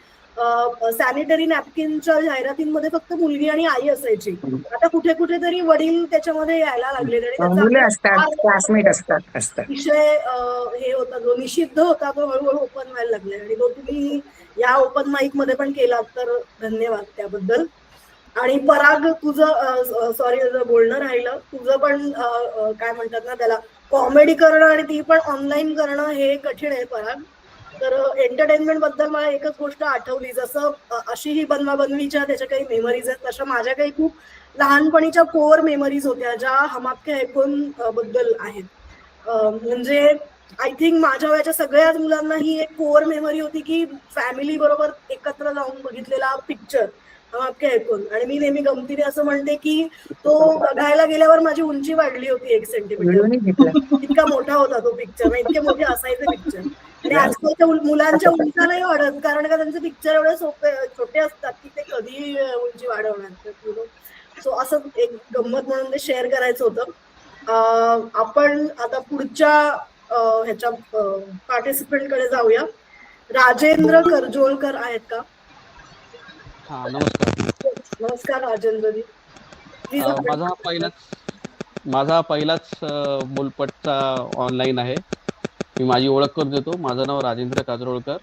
सॅनिटरी नॅपकिनच्या जाहिरातींमध्ये फक्त मुलगी आणि आई असायची, आता कुठे कुठेतरी वडील त्याच्यामध्ये यायला लागले. मुलं असतात, क्लासमेट असतात. विषय हे होता जो निषिद्ध होता तो हळूहळू ओपन व्हायला लागले, आणि तो तुम्ही या ओपन माईक मध्ये पण केलात, तर धन्यवाद त्याबद्दल. आणि पराग, तुझं सॉरी बोलणं राहिलं, तुझं पण काय म्हणतात ना त्याला, कॉमेडी करणं आणि ती पण ऑनलाईन करणं हे कठीण आहे पराग. तर एंटरटेनमेंट बद्दल मला एकच गोष्ट आठवली, जसं अशी ही बनवाबनवीच्या त्याच्या काही मेमरीज आहेत, तशा माझ्या काही खूप लहानपणीच्या कोर मेमरीज होत्या ज्या हम आपके है कौन बद्दल आहेत. म्हणजे आय थिंक माझ्या वयाच्या सगळ्याच मुलांना ही एक कोर मेमरी होती की फॅमिली बरोबर एकत्र जाऊन बघितलेला पिक्चर हम आपके है कौन. आणि मी नेहमी गमतीने असं म्हणते की तो बघायला गेल्यावर माझी उंची वाढली होती 1 सेंटीमीटर. मिळून घेतला. इतका मोठा होता तो पिक्चर, इतके मोठे असायचे पिक्चर. आणि आजकालच्या मुलांच्या उंच्या नाही वाढत, कारण का त्यांचे पिक्चर एवढे सोपे छोटे असतात की ते कधी उंची वाढवणार. सो असं एक गंमत म्हणून ते शेअर करायचं होतं. आपण आता पुढच्या ह्याच्या पार्टिसिपेंट कडे जाऊया. राजेंद्र करजोळकर आहेत का? हा नमस्कार. नमस्कार राजेंद्रजी. Please माझा पहिलाच बोलपटचा ऑनलाईन आहे. मी माझी ओळख करून देतो. माझं नाव राजेंद्र काजरोळकर.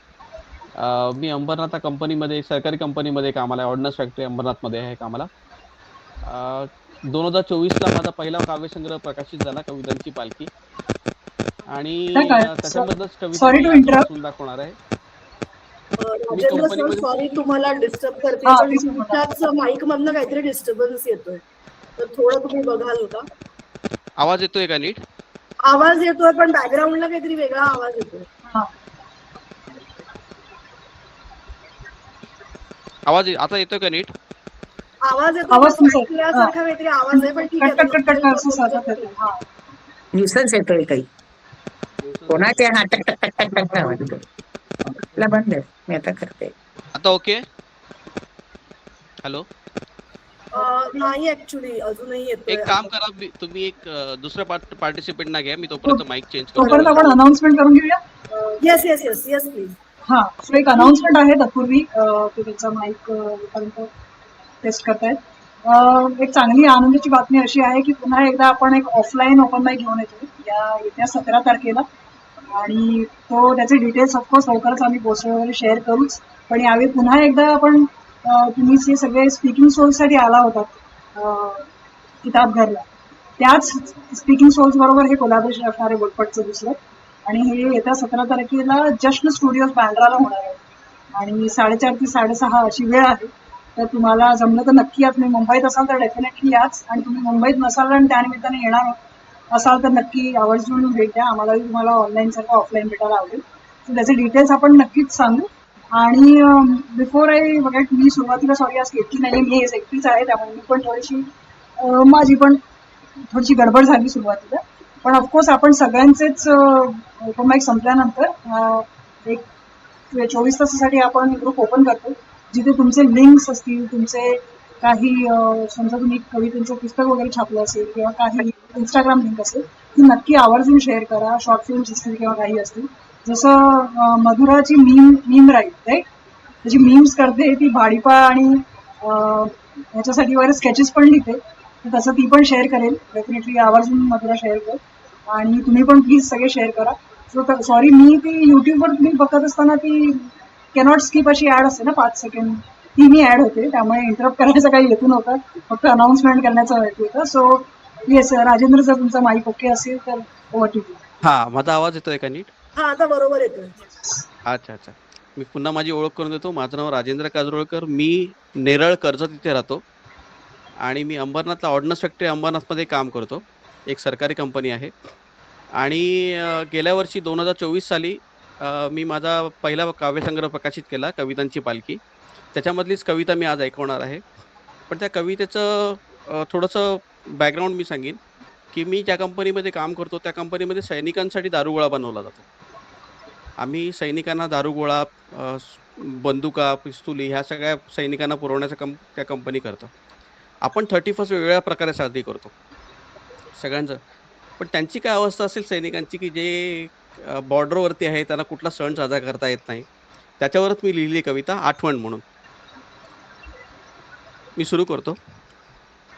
मी अंबरनाथ कंपनीमध्ये, सरकारी कंपनीमध्ये कामाला आहे. ऑर्डनन्स फॅक्टरी अंबरनाथमध्ये आहे कामाला. 2024ला माझा पहिला काव्यसंग्रह प्रकाशित झाला, कवितांची पालखी. आणि त्याच्यामधलंच Sorry to कविता interrupt. वाचून दाखवणार आहे. राजेंद्र सर, सॉरी तुम्हाला डिस्टर्ब करते, पण तुमच्याच माईक मधनं काहीतरी डिस्टर्बन्स येतोय, तर थोडं तुम्ही बघाल का? आवाज येतोय का नीट? आवाज येतोय, पण बॅकग्राऊंडला काहीतरी वेगळा आवाज येतोय. आवाज आता येतोय का नीट? आवाज ऐकल्यासारखा काहीतरी आवाज आहे, पण ठीक आहे. न्यूसन्स येतोय काही कोणाच्या नाटक टक टक टक टक आवाज येतोय. आपला बंद आहे, मी आता करते. आता ओके? हॅलो, नाही ऍक्च्युली अजूनही येतोय. एक काम करा, तुम्ही एक दुसऱ्या पार्टिसिपेंट ना घ्या, मी तोपर्यंत माईक चेंज तोपर्यंत करतो. आपण अनाउन्समेंट करून घेऊया. Yes yes yes yes please. हा, सो एक अनाउन्समेंट आहे तत्पूर्वी की त्याचा माईक पर्यंत टेस्ट करतायत. एक चांगली आनंदाची बातमी अशी आहे की पुन्हा एकदा आपण एक ऑफलाईन ओपन माईक घेऊन येतो येत्या 17 तारखेला. आणि तो त्याचे डिटेल्स ऑफकोर्स लवकरच आम्ही पोस्टर वगैरे शेअर करूच. पण यावेळी पुन्हा एकदा आपण तुम्ही जे सगळे स्पीकिंग सोल्ससाठी आला होता किताबघरला, त्याच स्पीकिंग सोल्स बरोबर हे कोलॅबोरेशन असणार आहे बोलपटचं दुसरं. आणि हे येत्या 17 तारखेला जश्न स्टुडिओज बँड्राला होणार आहे. आणि 4:30 ते 6:30 अशी वेळ आहे. तर तुम्हाला जमलं तर नक्की या. तुम्ही मुंबईत असाल तर डेफिनेटली याच, आणि तुम्ही मुंबईत नसाल आणि त्यानिमित्ताने येणार असाल तर नक्की आवर्जून भेट द्या. आम्हालाही तुम्हाला ऑनलाईन सारखं ऑफलाईन भेटायला आवडेल. तर त्याचे डिटेल्स आपण नक्कीच सांगू. आणि बिफोर आय बघा, मी सुरुवातीला सॉरी आज केली नाही, मी एकटीच आहे, त्यामुळे मी पण थोडीशी माझी पण थोडीशी गडबड झाली सुरुवातीला. पण ऑफकोर्स आपण सगळ्यांचेच ओपन माईक संपल्यानंतर एक 24 तासासाठी आपण ग्रुप ओपन करतो, जिथे तुमचे लिंक्स असतील, तुमचे काही समजा तुम्ही कवितेचं पुस्तक वगैरे छापलं असेल किंवा काही इंस्टाग्राम लिंक असेल, ती नक्की आवर्जून शेअर करा. शॉर्ट फिल्म्स असतील किंवा काही असतील, जसं मधुराची मीम राईट त्याची मीम्स करते ती, भाडीपा आणि ह्याच्यासाठी वगैरे स्केचेस पण लिहिते, तर तसं ती पण शेअर करेल. डेफिनेटली आवर्जून मधुरा शेअर कर. आणि तुम्ही पण प्लीज सगळे शेअर करा. सो सॉरी, मी ती युट्यूबवर तुम्ही बघत असताना ती कॅनॉट स्किप अशी ऍड असते ना 5 सेकंड, ती मी ऍड होते, त्यामुळे इंटरप्ट करायचं काही हेतू नव्हता, फक्त अनाउन्समेंट करण्याचा हेतू होता. सो येस राजेंद्र, जर तुमचा माईक ओके असेल तर ओव्हर टू यू. हा, माझा आवाज येतोय का नीट? हा, आता बरोबर येतोय. अच्छा अच्छा. मी पुन्हा माझी ओळख करून देतो. माझं नाव राजेंद्र काजरोळकर. मी नेरळ, कर्जत इथे राहतो. आणि मी अंबरनाथला ऑर्डनन्स फॅक्टरी अंबरनाथमध्ये काम करतो. एक सरकारी कंपनी आहे. आणि गेल्या वर्षी 2024 साली मी माझा पहिला काव्यसंग्रह प्रकाशित केला, कवितांची पालखी. त्याच्यामधलीच कविता मी आज ऐकवणार आहे. पण त्या कवितेचं थोडंसं बॅकग्राऊंड मी सांगेन, की मी ज्या कंपनीमध्ये काम करतो त्या कंपनीमध्ये सैनिकांसाठी दारुगोळा बनवला जातो. आम्ही सैनिकांना दारुगोळा, बंदुका, पिस्तुली ह्या सगळ्या सैनिकांना पुरवण्याचं काम त्या कंपनी करतं. आपण 31st वेगवेगळ्या प्रकारे साजरी करतो सगळ्यांचं. पण त्यांची काय अवस्था असेल सैनिकांची, की जे बॉर्डरवरती आहे, त्यांना कुठला सण साजरा करता येत नाही. त्याच्यावरच मी लिहिली कविता, आठवण म्हणून. मी सुरू करतो.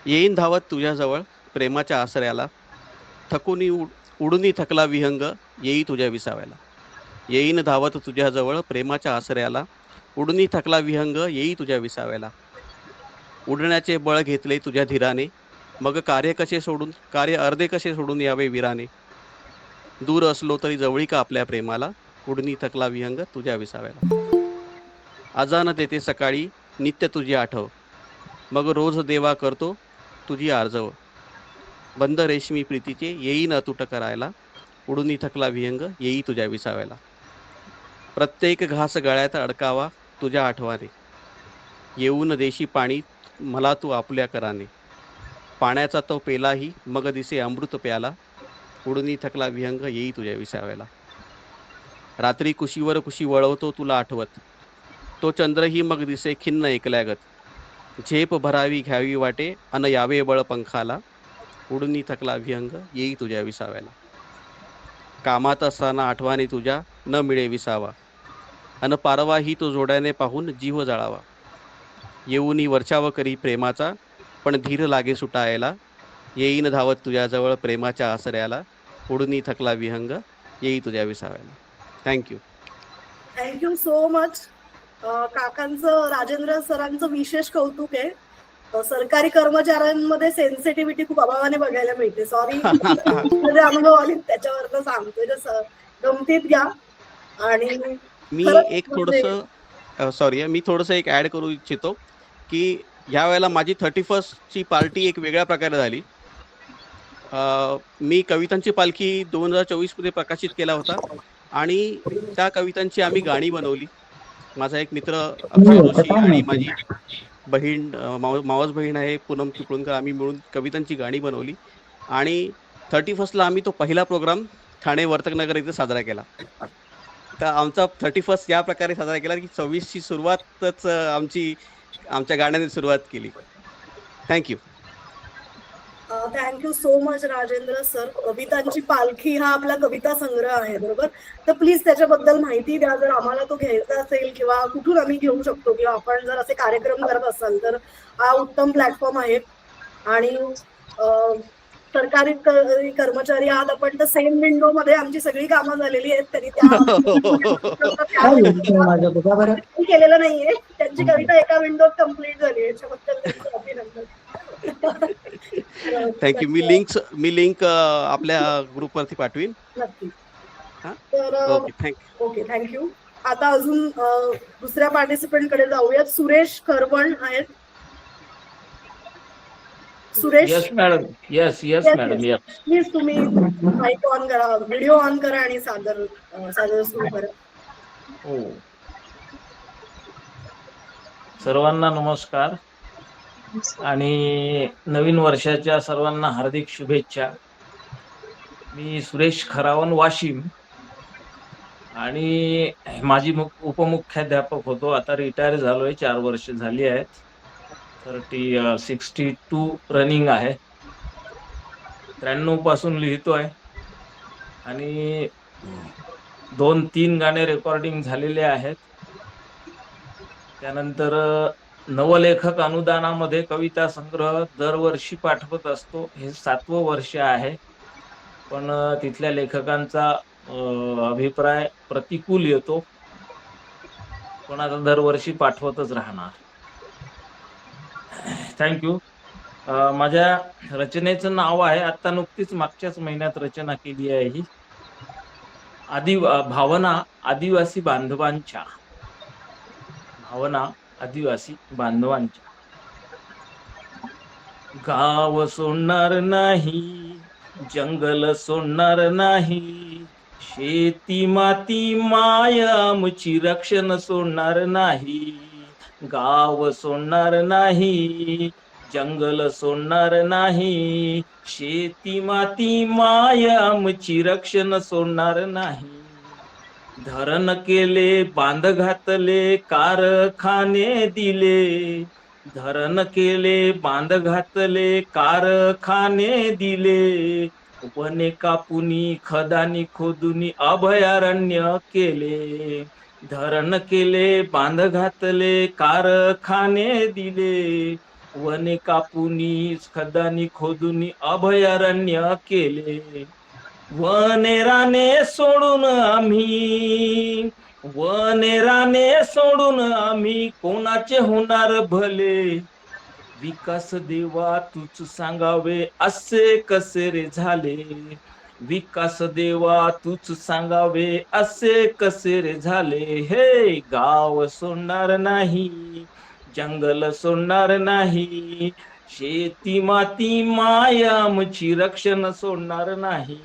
येईन धावत तुझ्याजवळ प्रेमाच्या आसऱ्याला, थकुनी उडुनी थकला विहंग, येई तुझ्या विसाव्याला. येईन धावत तुझ्याजवळ प्रेमाच्या आसऱ्याला, उडुनी थकला विहंग, येई तुझ्या विसाव्याला. उडण्याचे बळ घेतले तुझ्या धीराने, मग कार्य अर्धे कसे सोडून यावे वीराने. दूर असलो तरी जवळीका आपल्या प्रेमाला, उडणी थकला विहंग तुझ्या विसाव्याला. अजान देते सकाळी नित्य तुझी आठव, मग रोज देवा करतो तुझी आर्जव. बंद रेशमी प्रीतीचे येईन अतुट करायला, उडुनी थकला विहंग येई तुझ्या विसाव्याला. प्रत्येक घास गळ्यात अडकावा तुझ्या आठवाने, येऊन देशी पाणी मला तू आपल्या कराने, पाण्याचा तो पेलाही मग दिसे अमृत प्याला, उडूनी थकला विहंग येई तुझ्या विसाव्याला. रात्री कुशीवर कुशी वळवतो तुला आठवत, तो चंद्रही मग दिसे खिन्न ऐकल्यागत. झेप भरावी घ्यावी वाटे अन यावे बळ पंखाला, उडूनी थकला विहंग येई तुझ्या विसाव्याला. कामात असताना आठवाने तुझ्या न मिळे विसावा, अन पारवा ही तो जोड्याने पाहून जीव जळावा. येऊनी वरच्याव करी प्रेमाचा, पण धीर लागे सुटायला, येईन धावत तुझ्याजवळ प्रेमाच्या आसऱ्याला, उडूनी थकला विहंग येई तुझ्या विसाव्याला. थँक्यू. Thank you so much. काकांचं, राजेंद्र सरांचं विशेष कौतुक आहे. सरकारी कर्मचाऱ्यांमध्ये सेन्सिटिव्हिटी खूप अभावाने बघायला मिळते. सॉरी, म्हणजे अनुभव आले त्याच्यावर सांगतोय. जसं गमतीत घ्या. आणि मी खरंच एक म्हणजे थोडंसं सॉरी, मी थोडंसं एक ऍड करू इच्छितो की ह्या वेळेला माझी 31st ची पार्टी एक वेगळ्या प्रकारे झाली. मी कवितांची पालखी 2024 मध्ये प्रकाशित केला होता आणि त्या कवितांची आम्ही गाणी बनवली. माझा एक मित्र अक्षय जोशी आणि माझी बहीण मावस बहीण आहे पूनम चिपळूणकर, आम्ही मिळून कवितांची गाणी बनवली आणि 31st आम्ही तो पहिला प्रोग्राम ठाणे वर्तकनगर इथे साजरा केला. तर आमचा 31st या प्रकारे साजरा केला की 26ची सुरुवातच आमच्या गाण्याने सुरुवात केली. Thank you. Thank you so much Rajendra sir. कवितांची पालखी हा आपला कविता संग्रह आहे, बरोबर? तर प्लीज त्याच्याबद्दल माहिती द्या. जर आम्हाला तो घ्यायचा असेल किंवा कुठून आम्ही घेऊ शकतो, किंवा आपण जर असे कार्यक्रम करत असाल तर हा उत्तम प्लॅटफॉर्म आहे. आणि सरकारी कर्मचारी आहात आपण, तर सेम विंडो मध्ये आमची सगळी कामं झालेली आहेत. तरी केलेलं नाहीये. त्यांची कविता एका विंडोत कम्प्लीट झाली. याच्याबद्दल त्यांचं अभिनंदन. थँक्यू. मी लिंक आपल्या ग्रुपवरती पाठवीन. नक्की. हा? तर ओके, थँक्यू. Okay, thank you. आता अजून दुसऱ्या पार्टिसिपेंट कडे जाऊयात. सुरेश खरवण आहेत. Suresh, yes madam. Yes madam. Yes. Please तुम्ही माईक ऑन करा, व्हिडिओ ऑन करा आणि सादर सुरू करा. हो. सर्वांना नमस्कार आणि नवीन वर्षाच्या सर्वांना हार्दिक शुभेच्छा. मी सुरेश खरावन, वाशिम, आणि माझी उपमुख्याध्यापक होतो. आता रिटायर झालोय, 4 वर्ष झाली आहेत. 62 रनिंग आहे. 93 पासून लिहितोय आणि 2-3 गाणे रेकॉर्डिंग झालेले आहेत. त्यानंतर नवलेखक अनुदानामध्ये कविता संग्रह दरवर्षी पाठवत असतो. हे 7वं वर्ष आहे. पण तिथल्या लेखकांचा अभिप्राय प्रतिकूल येतो. पण आता दरवर्षी पाठवतच राहणार. थँक्यू. माझ्या रचनेचं नाव आहे, आता नुकतीच मागच्याच महिन्यात रचना केली आहे ही, भावना आदिवासी बांधवांच्या. भावना आदिवासी बांधवांच्या. गाव सोडणार नाही, जंगल सोडणार नाही, शेती माती माय आमची रक्षण सोडणार नाही. गाव सोडणार नाही, जंगल सोडणार नाही, शेती माती माय आमची रक्षण सोडणार नाही. धरण केले, बांध घातले, कारखाने दिले. धरण केले, बांध घातले, कारखाने दिले. वने कापुनी, खदानी खोदुनी, अभयारण्य केले. धरण केले, बांध घातले, कारखाने दिले. वने कापुनी, खदानी खोदुनी, अभयारण्य केले. वने राने सोडून आम्ही, वने राने सोडून आम्ही कोणाचे होणार भले. विकास देवा तूच सांगावे असे कसे रे झाले. विकास देवा तूच सांगावे असे कसे रे झाले. हे गाव सोडणार नाही, जंगल सोडणार नाही, शेती माती माया आमची रक्षण सोडणार नाही.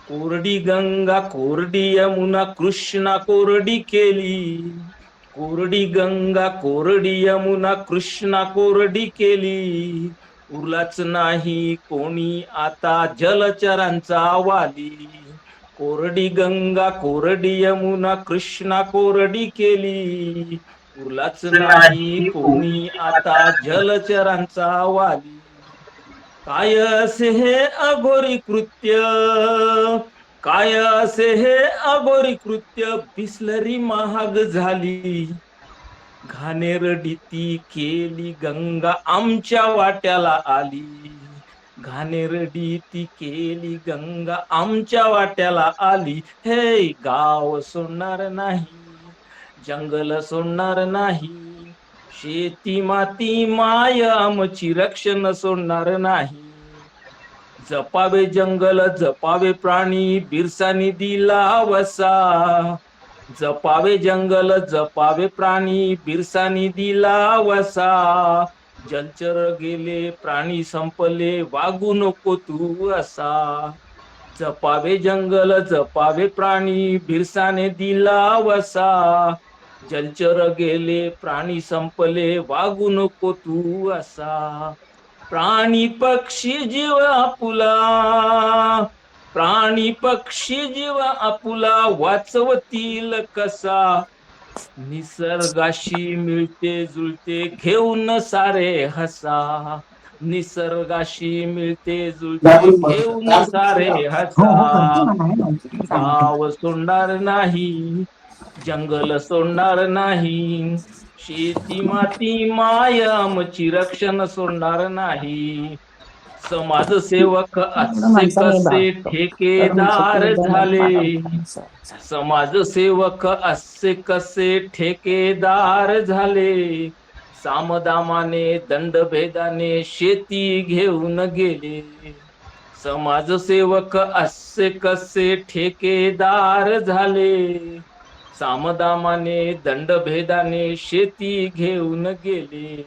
कोरडी गंगा, कोरडी यमुना, कृष्णा कोरडी केली. कोरडी गंगा कोरडी यमुना कृष्णा कोरडी केली, उरलाच नाही कोणी आता जलचरांचा वाली. कोरडी गंगा कोरडी यमुना कृष्णा कोरडी केली, उरलाच नाही कोणी आता जलचरांचा वाली. काय असे हे अघोरी कृत्य, काय असे हे अघोरी कृत्य, बिसलरी महाग झाली. घाणेरडी ती केली गंगा आमच्या वाट्याला आली, घाणेरडी ती केली गंगा आमच्या वाट्याला आली. हे गाव सोडणार नाही, जंगल सोडणार नाही, शेती माती माय आमची रक्षण सोडणार नाही. जपावे जंगल जपावे प्राणी बिरसानी दिला वसा, जपावे जंगल जपावे प्राणी बिरसानी दिला वसा. जलचर गेले प्राणी संपले वागू नको तू असा. जपावे जंगल जपावे प्राणी बिरसाने दिला वसा. जलचर गेले प्राणी संपले वागू नको तू असा. प्राणी पक्षी जीव आपुला, प्राणी पक्षी जीव आपुला वाचवतील कसा. निसर्गाशी मिळते जुळते घेऊन सारे हसा, निसर्गाशी मिळते जुळते घेऊन सारे हसा. गाव सोडणार नाही, जंगल सोडणार नाही, शेती माती माय आमची रक्षण सोडणार नाही. समाजसेवक असे कसे ठेकेदार झाले, समाजसेवक असे कसे ठेकेदार झाले. सामदामाने दंडभेदाने शेती घेऊन गेले, समाजसेवक असे कसे ठेकेदार झाले. सामदामाने दंडभेदाने शेती घेऊन गेले.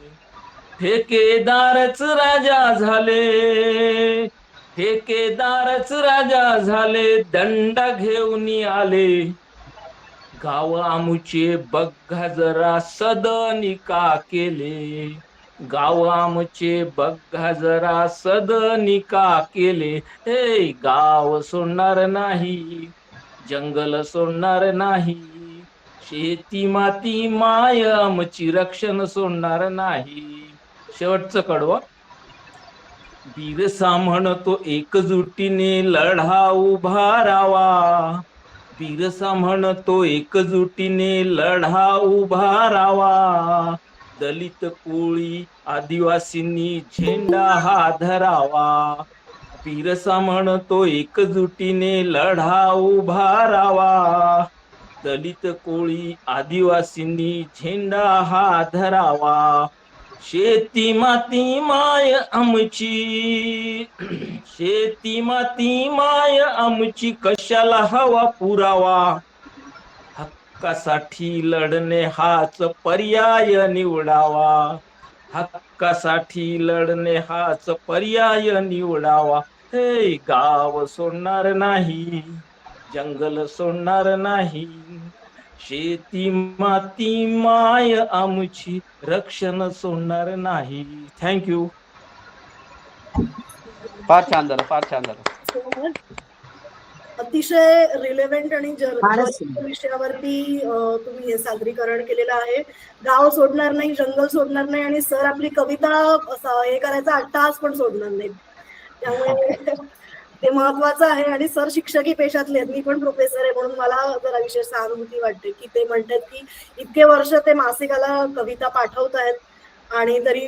ठेकेदारच राजा झाले, ठेकेदारच राजा झाले, दंड घेऊन आले. गाव आमुचे बघा जरा सदनी का केले, गाव आमचे बघा जरा सदनी का केले. हे गाव सोडणार नाही, जंगल सोडणार नाही, शेती माती माय आमची रक्षण सोडणार नाही. शेवटचं कडवं. बिरसा म्हणतो एकजुटीने लढा उभा रावा, बिरसा म्हणतो एकजुटीने लढा उभा रावा. दलित कोळी आदिवासींनी झेंडा हा धरावा, बिरसा म्हणतो एकजुटीने लढा उभा रावा. दलित कोळी आदिवासींनी झेंडा हा धरावा. शेती माती माय आमची, शेती माती माय आमची कशाला हवा पुरावा. हक्कासाठी लढणे हाच पर्याय निवडावा, हक्कासाठी लढणे हाच पर्याय निवडावा. हे गाव सोडणार नाही, जंगल सोडणार नाही, शेती माती माय आमची रक्षण सोडणार नाही. थँक्यू. फार छान झालं, फार छान झालं. अतिशय रिलेव्हंट आणि फारच सुंदर. विषयावरती तुम्ही हे सादरीकरण केलेलं आहे. गाव सोडणार नाही, जंगल सोडणार नाही, आणि सर आपली कविता हे करायचा 8 तास पण सोडणार नाही. त्यामुळे ते महत्वाचं आहे. आणि सर शिक्षकी पेशातले आहेत, मी पण प्रोफेसर आहे, म्हणून मला जरा विशेष सहानुभूती वाटते की ते म्हणतात की इतके वर्ष ते मासिकाला कविता पाठवत आहेत आणि तरी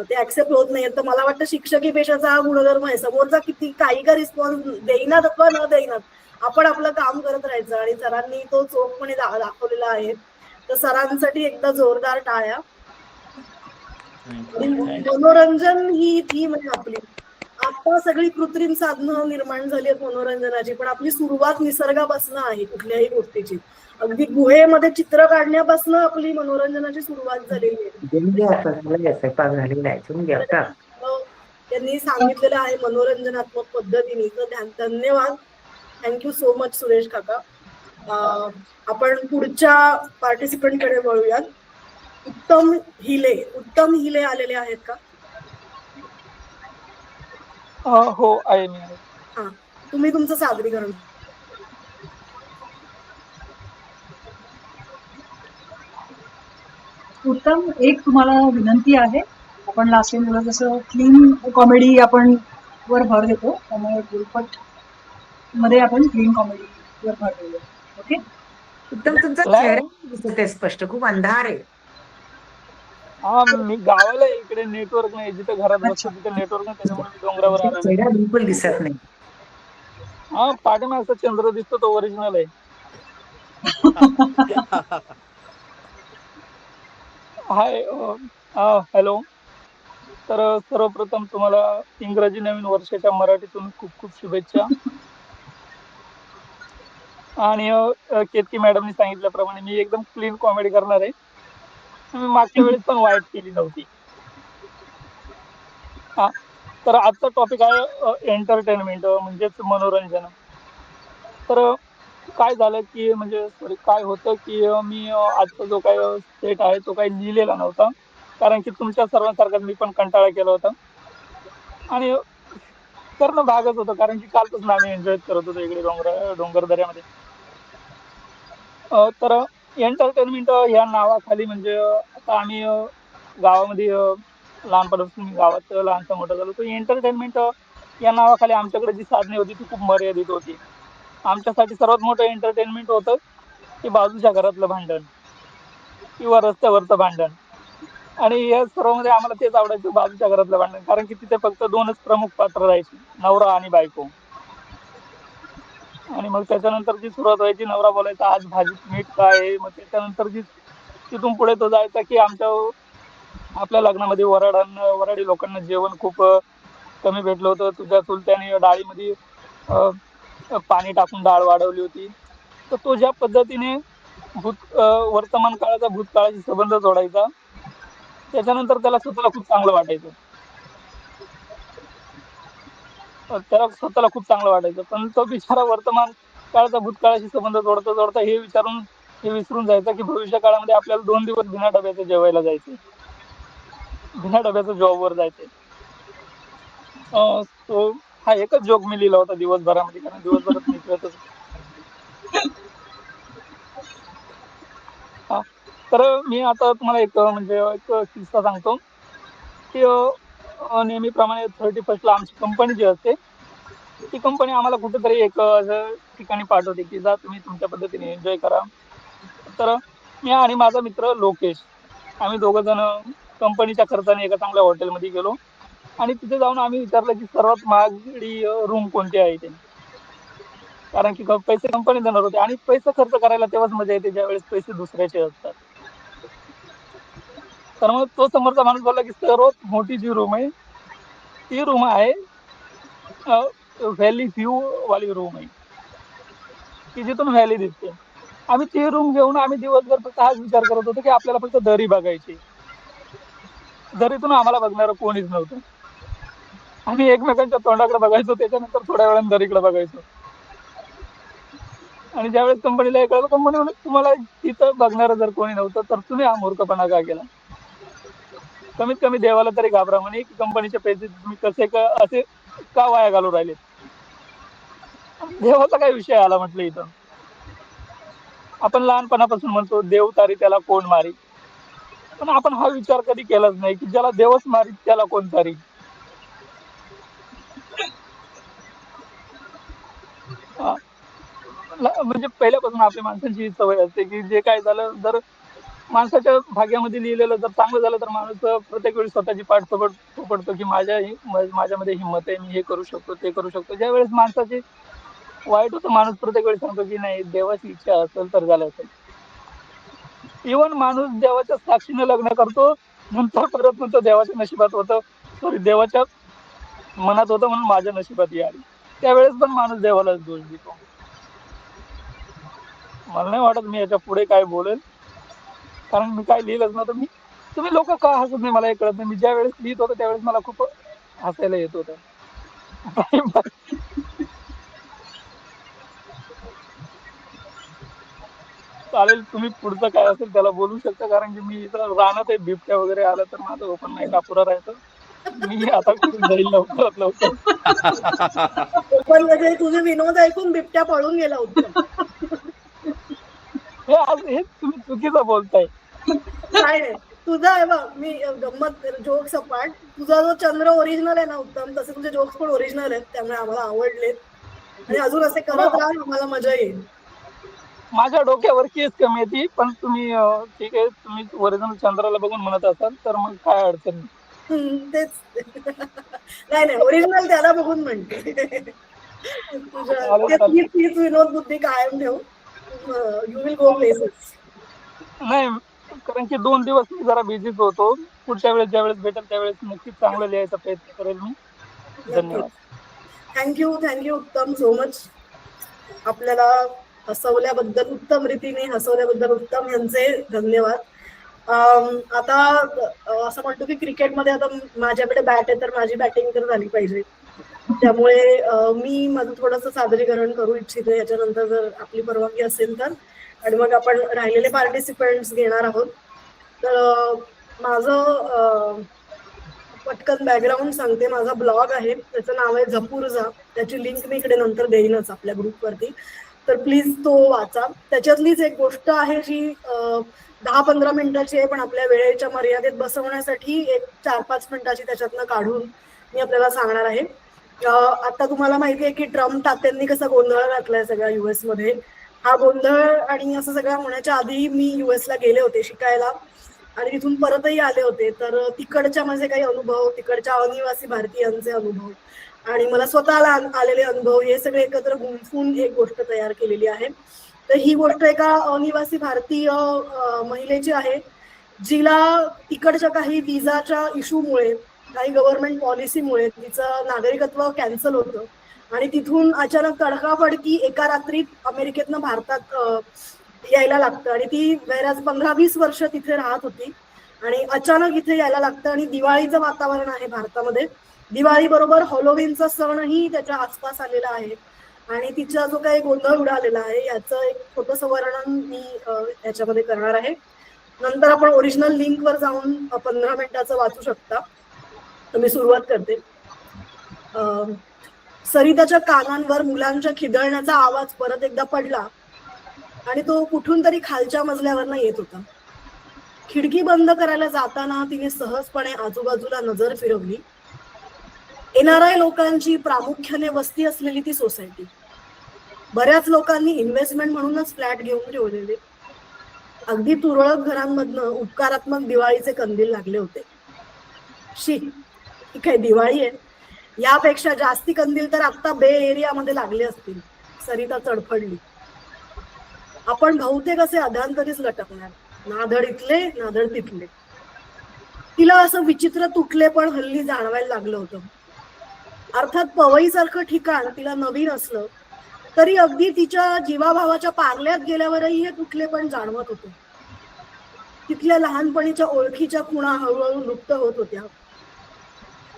ते ऍक्सेप्ट होत नाही. तर मला वाटतं शिक्षकी पेशाचा हा गुणधर्म आहे. समोरचा किती काही का रिस्पॉन्स देईनात अथवा न देईनात, आपण आपलं काम करत राहायचं. आणि सरांनी तो चोखपणे दाखवलेला आहे. तर सरांसाठी एकदा जोरदार टाळ्या. मनोरंजन ही थीम आहे आपली. आता सगळी कृत्रिम साधनं निर्माण झाली आहेत मनोरंजनाची, पण आपली सुरुवात निसर्गापासून आहे. कुठल्याही गोष्टीची अगदी गुहेमध्ये चित्र काढण्यापासून आपली मनोरंजनाची सुरुवात झालेली आहे. त्यांनी सांगितलेलं आहे मनोरंजनात्मक पद्धतीने. तर धन्यवाद. थँक्यू सो मच सुरेश काका. आपण पुढच्या पार्टिसिपंट कडे वळूयात. उत्तम हिले आलेले आहेत का? हो आहे मी आहे. हा, तुम्ही तुमचं सादरीकरण. उत्तम, एक तुम्हाला विनंती आहे. आपण लास्ट टाइम जसं क्लीन कॉमेडी आपण वर भर देतो, त्यामुळे गुलपट मध्ये आपण क्लीन कॉमेडी वर भर देऊया. ओके. उत्तम, तुमचा नाही. चेहरा दिसत आहे स्पष्ट, खूप अंधार आहे. हा, मी गावाला आहे, इकडे नेटवर्क नाही. जिथे घरात बसतो अच्छा. तिथे नेटवर्क नाही, त्याच्यामुळे मी डोंगरावर आलेलो आहे. चेहरा बिलकुल दिसत नाही. हा, पाठीमागचा चंद्र दिसतो तो ओरिजिनल आहे. हाय, हॅलो. तर सर्वप्रथम तुम्हाला इंग्रजी नवीन वर्षाच्या मराठीतून खूप खूप शुभेच्छा. आणि केतकी मॅडमनी सांगितल्याप्रमाणे मी एकदम क्लीन कॉमेडी करणार आहे. मी मागच्या वेळेस पण वाईट केली नव्हती. हा, तर आजचा टॉपिक आहे एंटरटेनमेंट, म्हणजेच मनोरंजन. तर काय झालं की काय होतं की मी आजचा जो काय सेट आहे तो काही लिहिलेला नव्हता, कारण की तुमच्या सर्वांसारखाच मी पण कंटाळा केला होता आणि करणं भागच होतं, कारण की कालपासून आम्ही एन्जॉय करत होतो इकडे डोंगर दऱ्यामध्ये. तर एंटरटेनमेंट या नावाखाली आता आम्ही गावामध्ये लहानपणापासून गावात लहानसा मोठा झालो. तर एंटरटेनमेंट या नावाखाली आमच्याकडे जी साधने होती ती खूप मर्यादित होती. आमच्यासाठी सर्वात मोठं एंटरटेनमेंट होतं की बाजूच्या घरातलं भांडण किंवा रस्त्यावरचं भांडण. आणि या सर्वांमध्ये आम्हाला तेच आवडायचं, बाजूच्या घरातलं भांडण, कारण की तिथे फक्त 2च प्रमुख पात्र राहायची, नवरा आणि बायको. आणि मग त्याच्यानंतर जी सुरुवात व्हायची, नवरा बोलायचा आज भाजीत मीठ काय आहे. मग त्याच्यानंतर तिथून पुढे तो जायचा की आपल्या लग्नामध्ये वराडी लोकांना जेवण खूप कमी भेटलं होतं. तुझ्या चुलत्याने डाळीमध्ये पाणी टाकून डाळ वाढवली होती. तर तो ज्या पद्धतीने वर्तमान काळाचा भूतकाळाशी संबंध जोडायचा, त्याच्यानंतर त्याला स्वतःला खूप चांगलं वाटायचं. पण तो बिचारा वर्तमान काळाचा भूतकाळाशी संबंध जोडता जोडता हे विसरून जायचा की भविष्य काळामध्ये आपल्याला 2 दिवस बिना डब्याचं जेवायला जायचे, बिना डब्याचं जॉबवर जायचे. तो हा एकच जोक मी लिहिला होता दिवसभरामध्ये, कारण दिवसभरात मिळतच. हा, तर मी आता तुम्हाला एक किस्सा सांगतो की नेहमीप्रमाणे 31st आमची कंपनी जी असते ती कंपनी आम्हाला कुठेतरी एक असं ठिकाणी पाठवते की जा तुम्ही तुमच्या पद्धतीने एन्जॉय करा. तर मी आणि माझा मित्र लोकेश, आम्ही 2 जण कंपनीच्या खर्चाने एका चांगल्या हॉटेलमध्ये गेलो आणि तिथे जाऊन आम्ही विचारलं की सर्वात महागडी रूम कोणती आहे ते, कारण की पैसे कंपनी देणार होते आणि पैसे खर्च करायला तेव्हाच मजा येते ज्यावेळेस पैसे दुसऱ्याचे असतात. तर मग तो समोरचा माणूस बोलला की सर्वात मोठी जी रूम आहे ती रूम आहे व्हॅली व्ह्यू वाली रूम आहे की जिथून व्हॅली दिसते. आम्ही ती रूम घेऊन आम्ही दिवसभर फक्त हाच विचार करत होतो की आपल्याला फक्त दरी बघायची, दरीतून आम्हाला बघणारं कोणीच नव्हतं. आम्ही एकमेकांच्या तोंडाकडे बघायचो, त्याच्यानंतर थोड्या वेळाने दरीकडे बघायचो. आणि ज्यावेळेस कंपनीला हे कळलं, कंपनी म्हणे तुम्हाला तिथं बघणारं जर कोणी नव्हतं तर तुम्ही हा मूर्खपणा का केला. कमीत कमी देवाला तरी घाबरा म्हणे की कंपनीचे पैसे तुम्ही असे का वाया घालू राहिले. देवाचा काय विषय आला म्हटलं इथं. आपण लहानपणापासून म्हणतो देव तारी त्याला कोण मारी, पण आपण हा विचार कधी केलाच नाही की ज्याला देवच मारी त्याला कोण तारी. पहिल्यापासून आपल्या माणसांची ही सवय असते की जे काय झालं, जर माणसाच्या भाग्यामध्ये लिहिलेलं जर चांगलं झालं तर माणूस प्रत्येक वेळी स्वतःची पाठ थोपडतो की माझ्यामध्ये हिंमत आहे, मी हे करू शकतो ते करू शकतो. ज्या वेळेस माणसाची वाईट होतं माणूस प्रत्येक वेळी सांगतो की नाही देवाची इच्छा असेल तर झालं असेल. इव्हन माणूस देवाच्या साक्षीने लग्न करतो, नंतर परत म्हणतो देवाच्या नशिबात होतं, देवाच्या मनात होतं म्हणून माझ्या नशिबात ही आली. त्यावेळेस पण माणूस देवालाच दोष देतो. मला नाही वाटत मी याच्या पुढे काय बोलेल, कारण मी काय लिहिलंच नव्हतं. तुम्ही लोक का हसत नाही मला हे कळत नाही. मी ज्या वेळेस लिहित होतो त्यावेळेस मला खूप हसायला येत होतं. चालेल, तुम्ही पुढचं काय असेल त्याला बोलू शकता, कारण की मी इथं राहणार आहे, बिबट्या वगैरे आलं तर माझं ओपन माईक अपुरा राहायचं. मी आता कुठून जाईल लवकरात लवकर. पण म्हणजे तुझे विनोद ऐकून बिबट्या पळून गेला उत्तम. हे तुम्ही चुकीचं बोलताय. काय नाही तुझा आहे बघ, मी गंमत जोक सपाट, तुझा जो चंद्र ओरिजिनल आहे ना उत्तम, तसे तुझे जोक्स पण ओरिजिनल आहेत, त्यामुळे आम्हाला आवडलेत आणि अजून असे करत राहा, आम्हाला मजा येईल. माझ्या डोक्यावर केस कमी येते, पण तुम्ही ठीक आहे, तुम्ही ओरिजिनल चंद्राला बघून म्हणत असाल तर मग काय अडचण नाही. तेच नाही ओरिजिनल त्याला बघून म्हणते. तुझ्या तीच विनोद बुद्धी कायम ठेव, यू विल गो प्लेसेस. नाही, कारण की 2 दिवस मी जरा बिझीच होतो. पुढच्या वेळेस ज्यावेळेस भेटेल त्यावेळेस नक्कीच चांगलं लिहायचा प्रयत्न करेल मी. धन्यवाद. थँक्यू उत्तम सो मच. आपल्याला हसवल्याबद्दल, उत्तम रीतीने हसवल्याबद्दल उत्तम यांचे धन्यवाद. आता असं म्हणतो की क्रिकेटमध्ये आता माझ्याकडे बॅट आहे तर माझी बॅटिंग तर झाली पाहिजे, त्यामुळे मी माझं थोडंसं सादरीकरण करू इच्छिते याच्यानंतर जर आपली परवानगी असेल तर, आणि मग आपण राहिलेले पार्टिसिपेंट्स घेणार आहोत. तर माझं पटकन बॅकग्राऊंड सांगते. माझा ब्लॉग आहे, त्याचं नाव आहे झपूरजा, त्याची लिंक मी इकडे नंतर देईनच आपल्या ग्रुपवरती, तर प्लीज तो वाचा. त्याच्यातलीच एक गोष्ट आहे जी 10-15 मिनिटाची आहे, पण आपल्या वेळेच्या मर्यादेत बसवण्यासाठी एक 4-5 मिनिटाची त्याच्यातनं काढून मी आपल्याला सांगणार आहे. आता तुम्हाला माहिती आहे की ट्रम्प तात्यांनी कसा गोंधळ घातलाय सगळ्या US मध्ये. हा गोंधळ आणि असं सगळं होण्याच्या आधी मी US ला गेले होते शिकायला आणि तिथून परतही आले होते, तर तिकडच्या माझे काही अनुभव, तिकडच्या अनिवासी भारतीयांचे अनुभव आणि मला स्वतःला आलेले अनुभव हे सगळे एकत्र गुंफून एक गोष्ट तयार केलेली आहे. तर ही गोष्ट एका अनिवासी भारतीय महिलेची आहे, जिला तिकडच्या काही विजाच्या इश्यूमुळे, काही गव्हर्नमेंट पॉलिसीमुळे तिचं नागरिकत्व कॅन्सल होतं आणि तिथून अचानक तडकाफडकी एका रात्रीत अमेरिकेतनं भारतात यायला लागतं आणि ती बऱ्याच 15-20 वर्ष तिथे राहत होती आणि अचानक इथे यायला लागतं आणि दिवाळीचं वातावरण आहे भारतामध्ये. दिवाळी बरोबर हॉलोविनचा सणही त्याच्या आसपास आलेला आहे आणि तिचा जो काही गोंधळ उडालेला आहे याचं एक छोटंसं वर्णन मी याच्यामध्ये करणार आहे. नंतर आपण ओरिजिनल लिंकवर जाऊन 15 मिनिटाचं वाचू शकता. तर मी सुरुवात करते. सरिताच्या कानांवर मुलांच्या खिदळण्याचा आवाज परत एकदा पडला आणि तो कुठून तरी खालच्या मजल्यावरनं येत होता. खिडकी बंद करायला जाताना तिने सहजपणे आजूबाजूला नजर फिरवली. NRI लोकांची प्रामुख्याने वस्ती असलेली ती सोसायटी. बऱ्याच लोकांनी इन्व्हेस्टमेंट म्हणूनच फ्लॅट घेऊन ठेवलेले. अगदी तुरळक घरांमधनं उपकारात्मक दिवाळीचे कंदील लागले होते. शी, ही काय दिवाळी आहे? यापेक्षा जास्ती कंदील तर आता बे एरियामध्ये लागले असतील. सरिता चडफडली. आपण बहुतेक असे अधांतरीच लटकणार, नाधड इथले नाधड तिथले. तिला असं विचित्र तुटले पण हल्ली जाणवायला लागलं होतं. अर्थात पवईसारखं ठिकाण तिला नवीन असलं तरी अगदी तिच्या जीवाभावाच्या पारल्यात गेल्यावरही हे तुटले पण जाणवत होते. तिथल्या लहानपणीच्या ओळखीच्या खुणा हळूहळू लुप्त होत होत्या.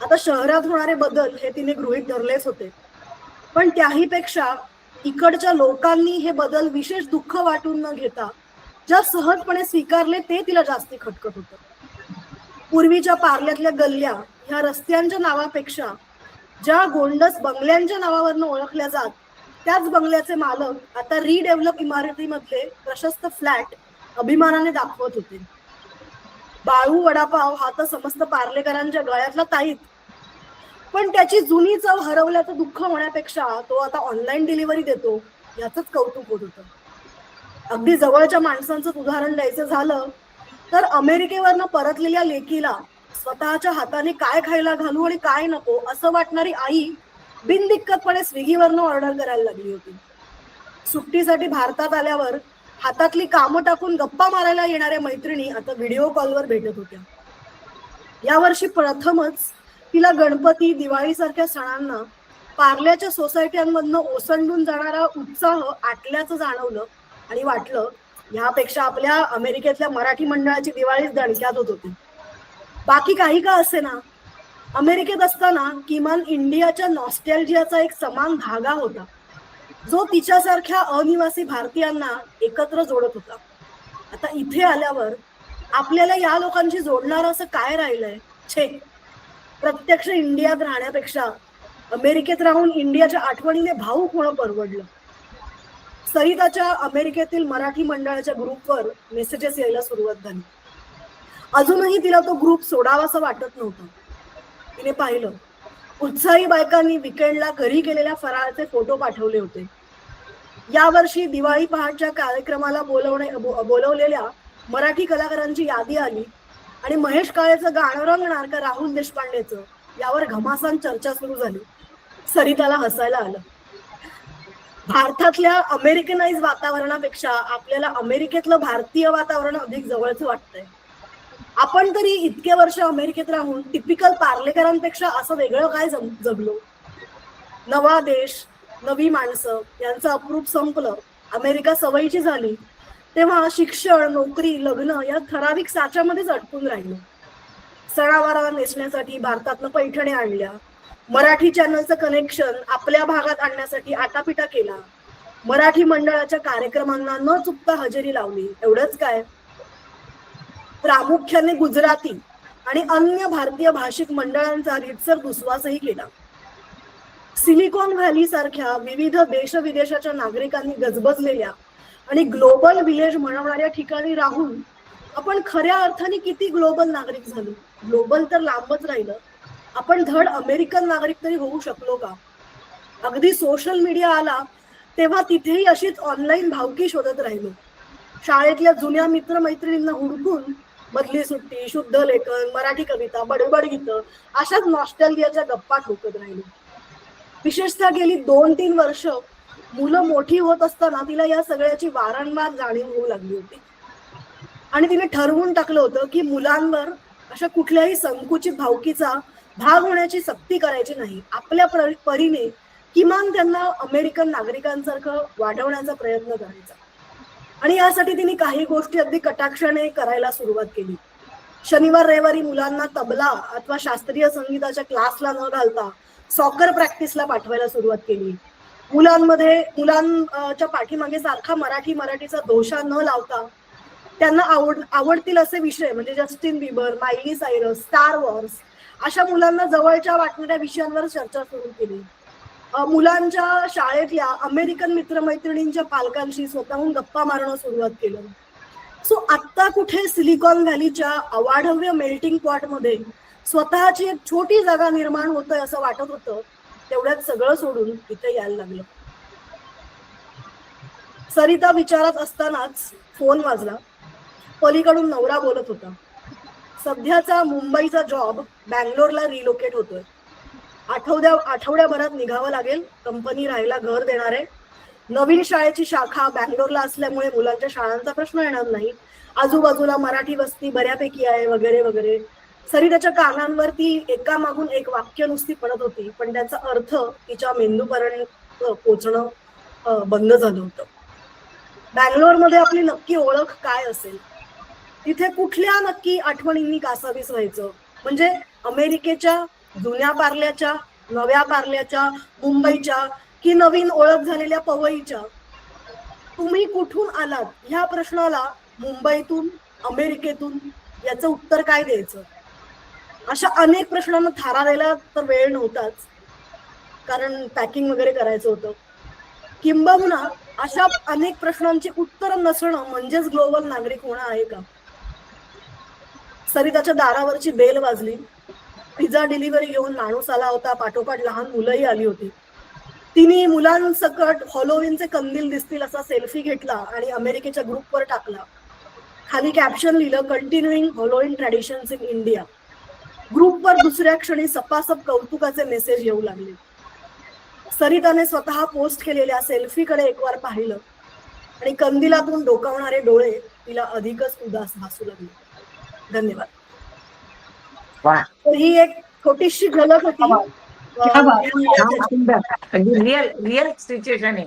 आता शहरात होणारे बदल हे तिने गृहीत धरलेच होते, पण त्याहीपेक्षा इकडच्या लोकांनी हे बदल विशेष दुःख वाटून न घेता ज्या सहजपणे स्वीकारले ते तिला जास्ती खटकत होतं. पूर्वीच्या पार्ल्यातल्या गल्ल्या ह्या रस्त्यांच्या नावापेक्षा ज्या गोंडस बंगल्यांच्या नावावरनं ओळखल्या जात त्याच बंगल्याचे मालक आता रिडेव्हलप इमारतीमधले प्रशस्त फ्लॅट अभिमानाने दाखवत होते. बाळू वडापाव हा तर समस्त पार्लेकरांच्या गळ्यातला ताईत, पण त्याची जुनी चव हरवल्याचं दुःख होण्यापेक्षा तो आता ऑनलाईन डिलिव्हरी देतो याचंच कौतुक होत होतं. अगदी जवळच्या माणसांचं उदाहरण द्यायचं झालं तर अमेरिकेवरनं परतलेल्या लेकीला स्वतःच्या हाताने काय खायला घालू आणि काय नको असं वाटणारी आई बिनदिक्कतपणे स्विगीवरनं ऑर्डर करायला लागली होती. सुट्टीसाठी भारतात आल्यावर हातातली कामं टाकून गप्पा मारायला येणाऱ्या मैत्रिणी आता व्हिडिओ कॉलवर भेटत होत्या. यावर्षी प्रथमच तिला गणपती, दिवाळीसारख्या सणांना पार्ल्याच्या सोसायट्यांमधनं ओसंडून जाणारा उत्साह आटल्याचं जाणवलं आणि वाटलं यापेक्षा आपल्या अमेरिकेतल्या मराठी मंडळाची दिवाळीच दणक्यात होत होती. बाकी काही का असे ना, अमेरिकेत असताना किमान इंडियाच्या नॉस्टॅल्जियाचा एक समान धागा होता जो तिच्यासारख्या अनिवासी भारतीयांना एकत्र जोडत होता. आता इथे आल्यावर आपल्याला या लोकांशी जोडणारं असं काय राहिलंय? छे, प्रत्यक्ष इंडियात राहण्यापेक्षा अमेरिकेत राहून इंडियाच्या आठवणीने भावूक होणं परवडलं. सरिताच्या अमेरिकेतील मराठी मंडळाच्या ग्रुपवर मेसेजेस यायला सुरुवात झाली. अजूनही तिला तो ग्रुप सोडावासा वाटत नव्हता. तिने पाहिलं, उत्साही बायकांनी विकेंडला घरी गेलेल्या फराळाचे फोटो पाठवले होते. यावर्षी दिवाळी पहाटच्या कार्यक्रमाला बोलवलेल्या मराठी कलाकारांची यादी आली आणि महेश काळेचं गाणं रंगणार का राहुल देशपांडेचं यावर घमासान चर्चा सुरू झाली. सरिताला हसायला आलं. भारतातल्या अमेरिकनाइज वातावरणापेक्षा आपल्याला अमेरिकेतलं भारतीय वातावरण अधिक जवळचं वाटतंय. आपण तरी इतके वर्ष अमेरिकेत राहून टिपिकल पार्लेकरांपेक्षा असं वेगळं काय जगलो. नवा देश, नवी माणसं यांचं अप्रूप संपलं, अमेरिका सवयीची झाली, तेव्हा शिक्षण, नोकरी, लग्न या ठराविक साच्यामध्येच अटकून राहिलो. सणावाराला नेसण्यासाठी भारतातनं पैठण्या आणल्या, मराठी चॅनलचं कनेक्शन आपल्या भागात आणण्यासाठी आटापिटा केला, मराठी मंडळाच्या कार्यक्रमांना न चुकता हजेरी लावली. एवढंच काय, प्रामुख्याने गुजराती आणि अन्य भारतीय भाषिक मंडळांचा रीतसर दुस्वासही केला. सिलिकॉन व्हॅली सारख्या विविध देश विदेशाच्या नागरिकांनी गजबजलेल्या आणि ग्लोबल विलेज म्हणवणाऱ्या ठिकाणी राहून आपण खऱ्या अर्थाने किती ग्लोबल नागरिक झालो. ग्लोबल तर लांबच राहिलं, आपण धड अमेरिकन नागरिक तरी होऊ शकलो का? अगदी सोशल मीडिया आला तेव्हा तिथेही अशीच ऑनलाईन भावकी शोधत राहिलो. शाळेतल्या जुन्या मित्रमैत्रिणींना हुडकून मधली सुट्टी, शुद्ध लेखन, मराठी कविता, बडबड गीतं अशाच नॉस्टॅल्जियाच्या गप्पा ठोकत राहिलो. विशेषतः गेली 2-3 वर्ष मुलं मोठी होत असताना तिला या सगळ्याची वारंवार जाणीव होऊ लागली होती आणि तिने ठरवून टाकलं होतं की मुलांवर अशा कुठल्याही संकुचित भावकीचा भाग होण्याची सक्ती करायची नाही. आपल्या परीने किमान त्यांना अमेरिकन नागरिकांसारखं वाढवण्याचा प्रयत्न करायचा. आणि यासाठी तिने काही गोष्टी अगदी कटाक्षाने करायला सुरुवात केली. शनिवार रविवारी मुलांना तबला अथवा शास्त्रीय संगीताच्या क्लासला न घालता सॉकर प्रॅक्टिसला पाठवायला सुरुवात केली. मुलांच्या पाठीमागे सारखा मराठीचा दोषा न लावता त्यांना आवडतील असे विषय म्हणजे Justin Bieber, Miley Cyrus, Star Wars अशा मुलांना जवळच्या वाटणाऱ्या विषयांवर चर्चा सुरू केली. मुलांच्या शाळेतल्या अमेरिकन मित्रमैत्रिणींच्या पालकांशी स्वतःहून गप्पा मारणं सुरुवात केलं. सो आत्ता कुठे सिलिकॉन व्हॅलीच्या अवाढव्य मेल्टिंग पॉट मध्ये स्वतःची एक छोटी जागा निर्माण होतंय असं वाटत होतं. तेवढ्यात सगळं सोडून इथे यायला लागलं. सरिता विचारात असतानाच फोन वाजला. पलीकडून नवरा बोलत होता. सध्याचा मुंबईचा जॉब बँगलोरला रिलोकेट होतोय. आठवड्याभरात निघावं लागेल. कंपनी राहायला घर देणार आहे. नवीन शाळेची शाखा बँगलोरला असल्यामुळे मुलांच्या शाळांचा प्रश्न येणार नाही. आजूबाजूला मराठी वस्ती बऱ्यापैकी आहे वगैरे वगैरे. सरिताच्या कानांवरती एकामागून एक वाक्य नुसती पडत होती, पण त्याचा अर्थ तिच्या मेंदूपर्यंत पोचणं बंद झालं होतं. बँगलोरमध्ये आपली नक्की ओळख काय असेल? तिथे कुठल्या नक्की आठवणींनी कासावीस व्हायचं? म्हणजे अमेरिकेच्या, जुन्या पार्ल्याच्या, नव्या पार्ल्याच्या, मुंबईच्या की नवीन ओळख झालेल्या पवईच्या? तुम्ही कुठून आलात ह्या प्रश्नाला मुंबईतून, अमेरिकेतून याचं उत्तर काय द्यायचं? अशा अनेक प्रश्नांना थारा द्यायला तर वेळ नव्हताच, कारण पॅकिंग वगैरे करायचं होतं. किंबहुना अशा अनेक प्रश्नांची उत्तर नसणं म्हणजेच ग्लोबल नागरिक होणं आहे का? सरिताच्या दारावरची बेल वाजली. पिझ्झा डिलिव्हरी घेऊन माणूस आला होता. पाठोपाठ लहान मुलंही आली होती. तिने मुलांसकट हॉलोविनचे कंदील दिसतील असा सेल्फी घेतला आणि अमेरिकेच्या ग्रुपवर टाकला. खाली कॅप्शन लिहिलं, कंटिन्युइंग हॉलोविन ट्रॅडिशन्स इन इंडिया. ग्रुपवर दुसऱ्या क्षणी सपासप कौतुकाचे मेसेज येऊ लागले. सरिताने स्वतः पोस्ट केलेल्या सेल्फीकडे एकवार पाहिलं आणि कंदिलातून डोकावणारे डोळे तिला अधिकच उदास भासू लागले. धन्यवाद. तर ही एक छोटीशी झलक होती. रिअल सिच्युएशन आहे.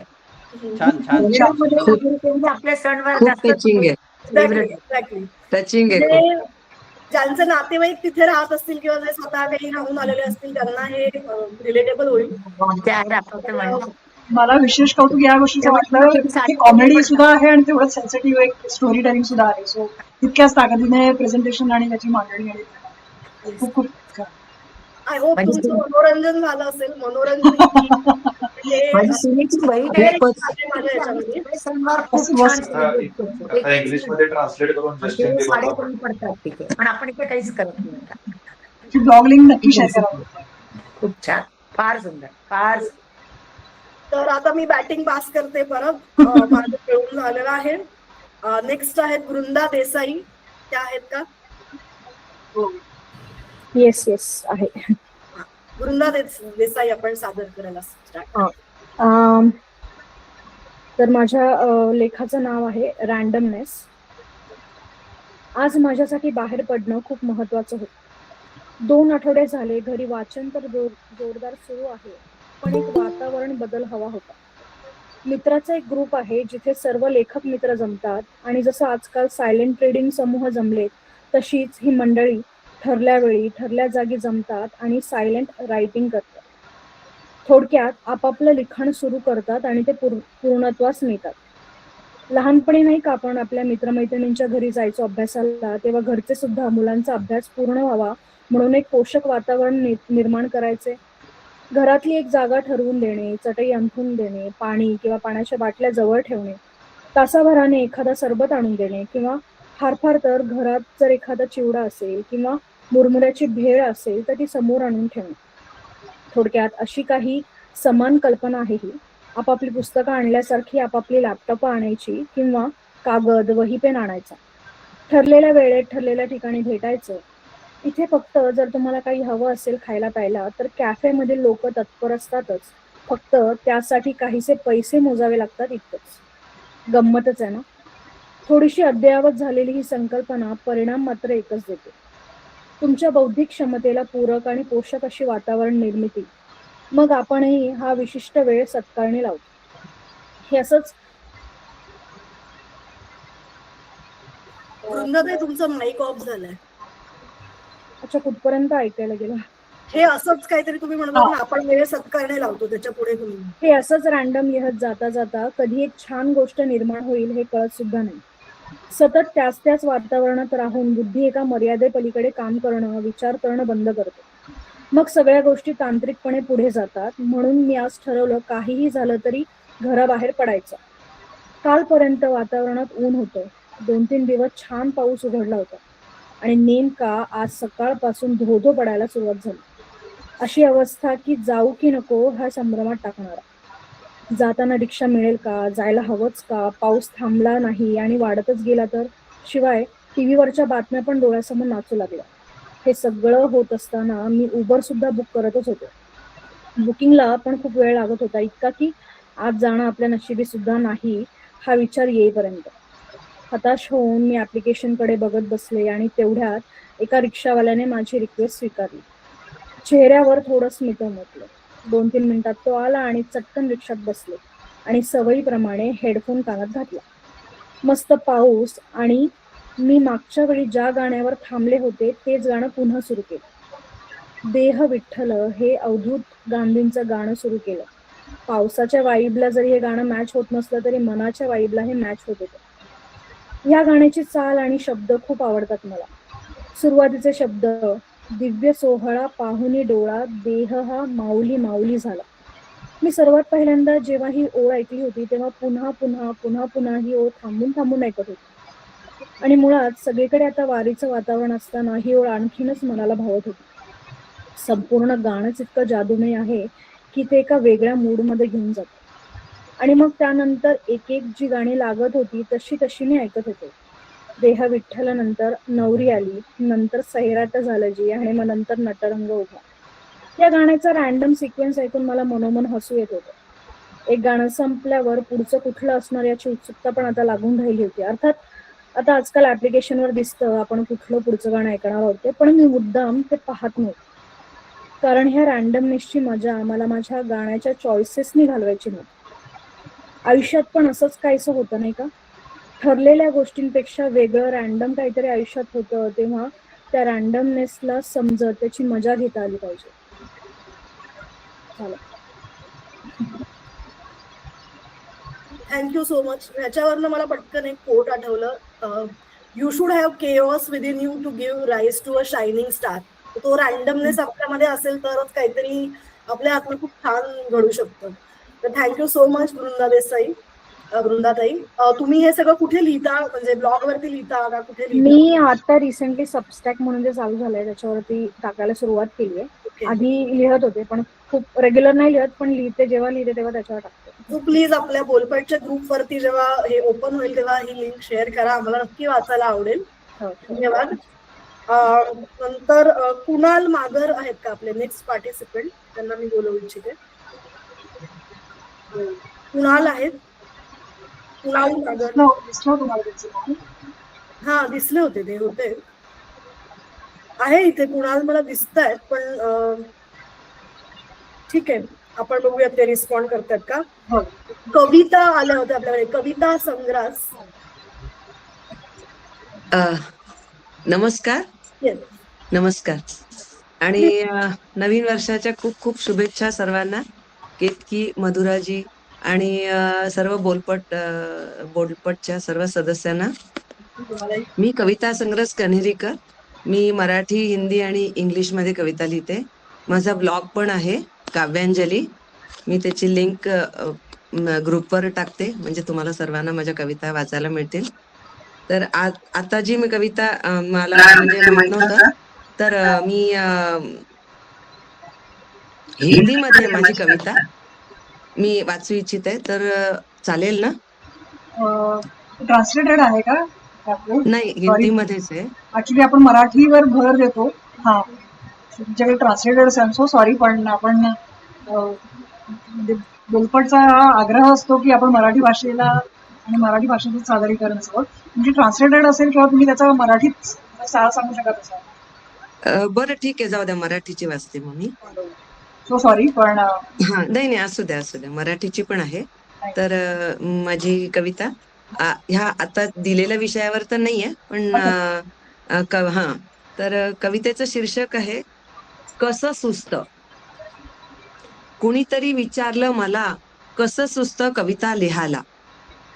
छान छान. आपल्या सणवार खूप टचिंग आहे. Exactly. टचिंग आहे. ज्यांचे नातेवाईक तिथे राहत असतील किंवा जे स्वतः काही राहून आलेले असतील त्यांना हे रिलेटेबल होईल. मला विशेष कौतुक या गोष्टीचं वाटलं की कॉमेडी सुद्धा आहे आणि तेवढंच सेन्सिटिव्ह एक स्टोरी टेलिंग सुद्धा आहे. सो तितक्याच ताकदीने प्रेझेंटेशन आणि त्याची मांडणी आणि खूप खूप छान. आय होप म्हणजे तुमचं मनोरंजन झालं असेल. मनोरंजन हे माझी सुनेची बहीण आहे. माझ्या याच्यामध्ये खूप छान इंग्लिश मध्ये ट्रान्सलेट करून जस्टिन साड्या कमी पडतात तिथे, पण आपण इथे काहीच करत नाही. ब्लॉग लिंक नक्की शेअर करा. खूप छान, फार सुंदर, फार. तर आता मी बॅटिंग पास करते परत. माझं खेळून झालेलं आहे. नेक्स्ट आहेत वृंदा देसाई. त्या आहेत का? येस येस आहे. वृंदा देसाई आपण सादर करायला start. तर माझ्या लेखाचं नाव आहे रँडमनेस. आज माझ्यासाठी बाहेर पडणं खूप महत्वाचं होतं. 2 आठवडे झाले घरी वाचन तर जोरदार सुरू आहे, पण एक वातावरण बदल हवा होता. मित्राचा एक ग्रुप आहे जिथे सर्व लेखक मित्र जमतात आणि जसं आजकाल सायलेंट रीडिंग समूह जमलेत तशीच ही मंडळी ठरल्या वेळी ठरल्या जागी जमतात आणि सायलेंट रायटिंग करतात. थोडक्यात आपापलं लिखाण सुरू करतात आणि ते पूर्णत्वास नेतात. लहानपणी नाही का आपण आपल्या मित्रमैत्रिणींच्या घरी जायचो अभ्यासाला, तेव्हा घरचे सुद्धा मुलांचा अभ्यास पूर्ण व्हावा म्हणून एक पोषक वातावरण निर्माण करायचे. घरातली एक जागा ठरवून देणे, चटई अंथरून देणे, पाणी किंवा पाण्याच्या बाटल्या जवळ ठेवणे, तासाभराने एखादा सरबत आणून देणे किंवा फार फार तर घरात जर एखादा चिवडा असेल किंवा मुरमुऱ्याची भेळ असेल तर ती समोर आणून ठेवणे. थोडक्यात अशी काही समान कल्पना आहे ही. आपापली पुस्तकं आणल्यासारखी आपापली लॅपटॉप आणायची किंवा कागद वही पेन आणायचा. ठरलेल्या वेळेत ठरलेल्या ठिकाणी भेटायचं. इथे फक्त जर तुम्हाला काही हवं असेल खायला प्यायला तर कॅफेमधील लोक तत्पर असतातच, फक्त त्यासाठी काहीसे पैसे मोजावे लागतात इतकंच. गंमतच आहे ना. थोडीशी अद्ययावत झालेली ही संकल्पना परिणाम मात्र एकच देते, तुमच्या बौद्धिक क्षमतेला पूरक आणि पोषक अशी वातावरण निर्मिती. मग आपणही हा विशिष्ट वेळ सत्कारणी लावतो. हे असंच. वृंदाताई तुमचं माईक ऑफ झालंय. अच्छा, कुठपर्यंत ऐकायला गेलं? हे असंच काहीतरी तुम्ही म्हणता ना, आपण वेळ सत्कारणे लावतो त्याच्या पुढे तुम्ही. हे असंच रॅन्डम येत जाता जाता कधी एक छान गोष्ट निर्माण होईल हे कळत सुद्धा नाही. सतत त्याच वातावरणात राहून बुद्धी एका मर्यादेपलीकडे काम करणं, विचार करणं बंद करतो. मग सगळ्या गोष्टी तांत्रिकपणे पुढे जातात. म्हणून मी आज ठरवलं काहीही झालं तरी घराबाहेर पडायचं. कालपर्यंत वातावरणात ऊन होतं. 2-3 दिवस छान पाऊस उघडला होता आणि नेमका आज सकाळपासून धो पडायला सुरुवात झाली. अशी अवस्था की जाऊ की नको ह्या संभ्रमात टाकणारा. जाताना रिक्षा मिळेल का, जायला हवंच का, पाऊस थांबला नाही आणि वाढतच गेला तर, शिवाय टीव्हीवरच्या बातम्या पण डोळ्यासमोर नाचू लागल्या. हे सगळं होत असताना मी उबर सुद्धा बुक करतच होते. बुकिंगला पण खूप वेळ लागत होता, इतका की आज जाणं आपल्या नशिबी सुद्धा नाही हा विचार येईपर्यंत. हताश होऊन मी ऍप्लिकेशनकडे बघत बसले आणि तेवढ्यात एका रिक्षावाल्याने माझी रिक्वेस्ट स्वीकारली. चेहऱ्यावर थोडं स्मित उमटलं. 2-3 मिनिटात तो आला आणि चटकन रिक्षात बसले आणि सवयीप्रमाणे हेडफोन कानात घातला. मस्त पाऊस आणि मी मागच्या वेळी ज्या गाण्यावर थांबले होते तेच गाणं पुन्हा सुरू केलं. देह विठ्ठल हे अवधूत गांधींचं गाणं सुरू केलं. पावसाच्या वाईबला जरी हे गाणं मॅच होत नसलं तरी मनाच्या वाईबला हे मॅच होत होतं. या गाण्याची चाल आणि शब्द खूप आवडतात मला. सुरुवातीचे शब्द, दिव्य सोहळा पाहुनी डोळा, देह हा माऊली माऊली झाला. मी सर्वात पहिल्यांदा जेव्हा ही ओळ ऐकली होती तेव्हा पुन्हा ही ओळ थांबून ऐकत होती. आणि मुळात सगळीकडे आता वारीचं वातावरण असताना ही ओळ आणखीनच मनाला भावत होती. संपूर्ण गाणंच इतकं जादूमय आहे की ते एका वेगळ्या मूडमध्ये घेऊन जातं. आणि मग त्यानंतर एक जी गाणी लागत होती तशी मी ऐकत होते. देह विठ्ठल नंतर नवरी आली, नंतर सैराट झालं जी, आणि मग नंतर नटरंग उभा. या गाण्याचा रॅन्डम सिक्वेन्स ऐकून मला मनोमन हसू येत होतं. एक गाणं संपल्यावर पुढचं कुठलं असणार याची उत्सुकता पण आता लागून राहिली होती. अर्थात आता आजकाल ऍप्लिकेशनवर दिसतं आपण कुठलं पुढचं गाणं ऐकणार आहोत, पण मी मुद्दाम ते पाहत नव्हते. कारण ह्या रॅन्डमनेसची मजा मला माझ्या गाण्याच्या चॉईसेसनी घालवायची नव्हती. आयुष्यात पण असंच काहीसं होतं नाही का? ठरलेल्या गोष्टींपेक्षा वेगळं रॅन्डम काहीतरी आयुष्यात होतं, तेव्हा त्या रॅन्डमनेसला समजत त्याची मजा घेता आली पाहिजे. Thank you so much. ह्याच्यावरनं मला पटकन एक कोट आठवलं. You should have chaos within you to give rise to a shining star. तो रॅन्डमनेस आपल्यामध्ये असेल तरच काहीतरी आपल्या हातून खूप छान घडू शकतं. तर थँक्यू सो मच वृंदाताई. तुम्ही हे सगळं कुठे लिहिता, म्हणजे ब्लॉग वरती लिहिता का कुठे लिहिता? मी आता रिसेंटली सबस्टॅक म्हणून जे चालू झालंय त्याच्यावरती टाकायला सुरुवात केली आहे. Okay. आधी लिहत होते पण खूप रेग्युलर नाही लिहत, पण जेव्हा लिहिते तेव्हा त्याच्यावर टाकते. तू प्लीज आपल्या बोलपटच्या ग्रुप वरती जेव्हा हे ओपन होईल तेव्हा ही लिंक शेअर करा, आम्हाला नक्की वाचायला आवडेल. धन्यवाद. नंतर कुणाल मागर आहेत का आपले नेक्स्ट पार्टिसिपेंट, त्यांना मी बोलवू इच्छिते. कुणाल आहेत? कुणाल मागर. हा दिसले होते, ते होते आहे इथे. कुणाल मला दिसत आहेत पण ठीक आहे, आपण बघूयात ते रिस्पॉन्ड करतात का. कविता आल्या होत्या आपल्याकडे, कविता संग्रास. नमस्कार. Yes. नमस्कार आणि नवीन वर्षाच्या खूप खूप शुभेच्छा सर्वांना. केतकी, मधुराजी आणि सर्व बोलपटच्या सर्व सदस्यांना. मी कविता संग्रस कन्हेरीकर. मी मराठी, हिंदी आणि इंग्लिशमध्ये कविता लिहिते. माझा ब्लॉग पण आहे काव्यांजली. मी त्याची लिंक ग्रुपवर टाकते, म्हणजे तुम्हाला सर्वांना माझ्या कविता वाचायला मिळतील. तर आता जी मी कविता मला म्हणजे माहित नव्हतं, तर मी हिंदीमध्ये माझी कविता मी वाचू इच्छिते, तर चालेल ना? ट्रान्सलेटेड आहे का? नाही, हिंदीमध्येच आहे. ऍक्च्युली आपण मराठीवर भर देतो. हा, तुमच्याकडे ट्रान्सलेटेड असेल, सो सॉरी, पण आपण म्हणजे बोलपटचा आग्रह असतो की आपण मराठी भाषेला आणि मराठी भाषेचं सादरीकरण असावं. म्हणजे ट्रान्सलेटेड असेल किंवा तुम्ही त्याचा मराठीत सांगू शकत असाल. बरं ठीक आहे, जाऊ द्या, मराठीची वाचते मग मी. सो सॉरी, पण हा नाही, असू द्या, मराठीची पण आहे. तर माझी कविता ह्या आता दिलेल्या विषयावर तर नाहीये, पण हा, तर कवितेचं शीर्षक आहे कसं सुस्त. कुणीतरी विचारलं मला कसं सुस्त कविता लिहायला.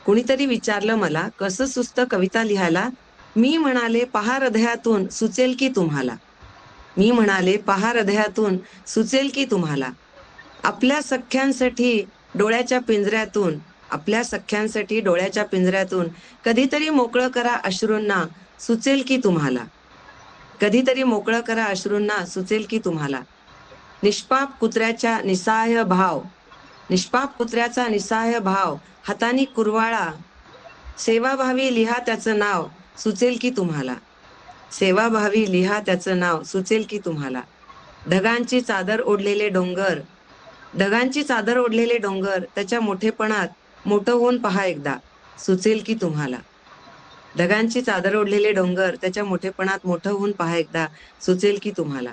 कुणीतरी विचारलं मला कसं सुस्त कविता लिहायला. मी म्हणाले पहा हृदयातून सुचेल की तुम्हाला. मी म्हणाले पहा हृदयातून सुचेल की तुम्हाला. आपल्या सख्यांसाठी डोळ्याच्या पिंजऱ्यातून, आपल्या सख्यांसाठी डोळ्याच्या पिंजऱ्यातून कधीतरी मोकळं करा अश्रूंना, सुचेल की तुम्हाला. कधीतरी मोकळं करा अश्रूंना, सुचेल की तुम्हाला. निष्पाप कुत्र्याचा निस्सहाय भाव, निष्पाप कुत्र्याचा निस्सहाय भाव, हातानी कुरवाळा, सेवाभावी लिहा त्याचं नाव, सुचेल की तुम्हाला. सेवाभावी लिहा त्याचं नाव, सुचेल की तुम्हाला. ढगांची चादर ओढलेले डोंगर, ढगांची चादर ओढलेले डोंगर, त्याच्या मोठेपणात मोठं होऊन पहा एकदा, सुचेल की तुम्हाला. ढगांची चादर ओढलेले डोंगर, त्याच्या मोठेपणात मोठं होऊन पहा एकदा, सुचेल की तुम्हाला.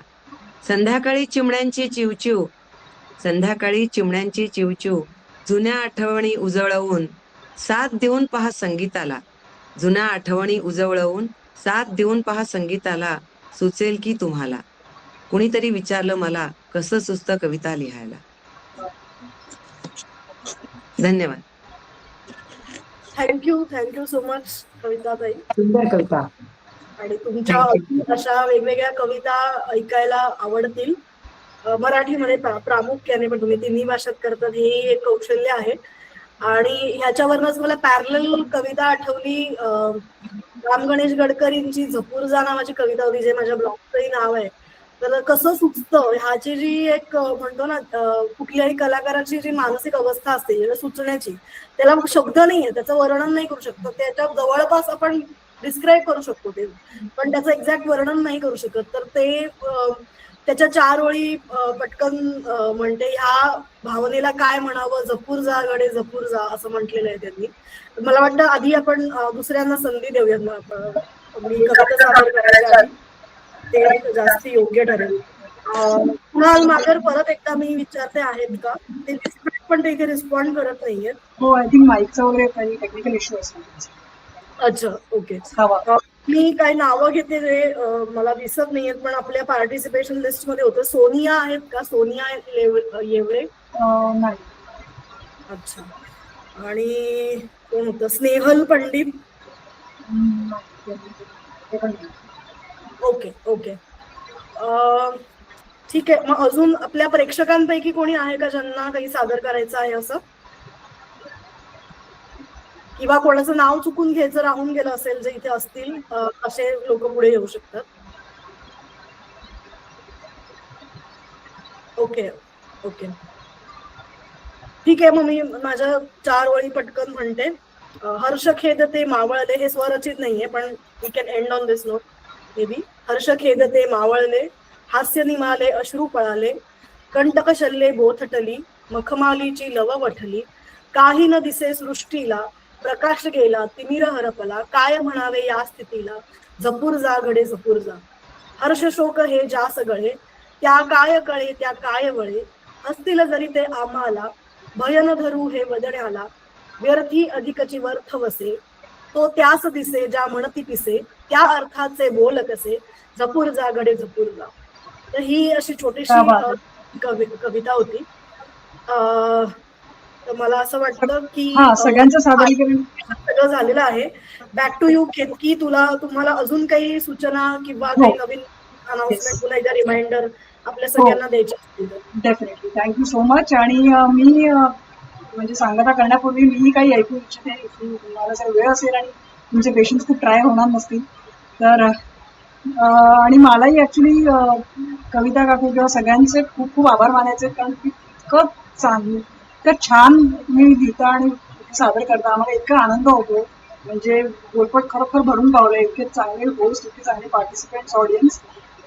संध्याकाळी चिमण्यांची चिवचिव, संध्याकाळी चिमण्यांची चिवचिव, जुन्या आठवणी उजळवून साथ देऊन पहा संगीताला. जुन्या आठवणी उजळवून साथ देऊन पहा संगीताला, सुचेल की तुम्हाला. कुणीतरी विचारलं मला कसं सुस्त कविता लिहायला. धन्यवाद. Thank you so much कविताताई. सुंदर कविता. आणि तुमच्या अशा वेगवेगळ्या कविता ऐकायला आवडतील. मराठीमध्ये प्रामुख्याने, पण तुम्ही तिन्ही भाषेत करतात हे एक कौशल्य आहे. आणि ह्याच्यावरनच मला पॅरलल कविता आठवली. राम गणेश गडकरींची झपूर जा नावाची कविता होती, जे माझ्या ब्लॉगचंही नाव आहे. तर कसं सुचतं ह्याची जी एक म्हणतो ना, कुठल्याही कलाकाराची जी मानसिक अवस्था असते सुचण्याची, त्याला शब्द नाहीये, त्याचं वर्णन नाही करू शकतो. त्याच्या जवळपास आपण डिस्क्राईब करू शकतो ते, पण त्याचं एक्झॅक्ट वर्णन नाही करू शकत. तर ते त्याच्या 4 ओळी पटकन म्हणते, ह्या भावनेला काय म्हणावं, जपूर जा गडे जपूर जा, असं म्हटलेलं आहे त्यांनी. मला वाटतं आधी आपण दुसऱ्यांना संधी देऊयात. मी कविता सादर करायच्या आधी ते जास्त योग्य ठरेल. कुणाल मागर परत एकदा मी विचारते आहेत का ते, पण ते इथे रिस्पॉन्ड करत नाहीयेत. हो, आय थिंक माईकचा वगैरे काही टेक्निकल इश्यू असेल. अच्छा, ओके. मी काही नावं घेते जे मला दिसत नाहीयेत, पण आपल्या पार्टिसिपेशन लिस्ट मध्ये होतं. सोनिया आहेत का? सोनिया येवळे? नाही. अच्छा. आणि कोण होतं, स्नेहल पंडित. ते पण नाही. Okay okay. ठीक आहे, मग अजून आपल्या प्रेक्षकांपैकी कोणी आहे का ज्यांना काही सादर करायचं आहे असं, किंवा कोणाचं नाव चुकून घ्यायचं राहून गेलं असेल जे इथे असतील, असे लोक पुढे येऊ शकतात. ओके ओके ठीक आहे, मग मी माझ्या 4 वळी पटकन म्हणते. हर्ष खेदते मावळले, हे स्वरचित नाहीये पण we can end on this note maybe. हर्ष खेदते मावळले, हास्य निमाले अश्रू पळाले, कंटक शल्ले बोथटली, मखमालीची लव वठली, काही न दिसे सृष्टीला, प्रकाश गेला तिमिर हरपला, काय म्हणावे या स्थितीला, जपूर जा घडे जपूर जा. हर्ष शोक हे जा सगळे, त्या काय कळे त्या काय वळे, असतील जरी ते आम्हाला, भयन धरू हे वदण्याला, व्यर्थी अधिकची व्यर्थ वसे, तो त्यास दिसे ज्या म्हणती पिसे, त्या अर्थाचे बोल कसे, जपूर जा घडे जपूर जा. तर ही अशी छोटीशी कविता होती. तर मला असं वाटतं की सगळ्यांचं सादरीकरण सगळं झालेलं आहे. बॅक टू यू केतकी, तुम्हाला अजून काही सूचना किंवा काही नवीन अनाउन्समेंट, पुन्हा एकदा रिमाइंडर आपल्या सगळ्यांना द्यायचे असतील तर. Definitely, thank you so much. आणि मी म्हणजे सांगता करण्यापूर्वी मी काही ऐकू इच्छिते, तुम्हाला जर वेळ असेल आणि तुमचे पेशन्स खूप ट्राय होणार नसतील तर. आणि मलाही ऍक्च्युली कविता काकू किंवा सगळ्यांचे खूप खूप आभार मानायचे, कारण इतकं छान तुम्ही लिहिता आणि सादर करता, आम्हाला इतका आनंद होतो. म्हणजे बोलपट खरोखर भरून पावलं, इतके चांगले होस्ट, इतके चांगले पार्टिसिपेंट्स, ऑडियन्स,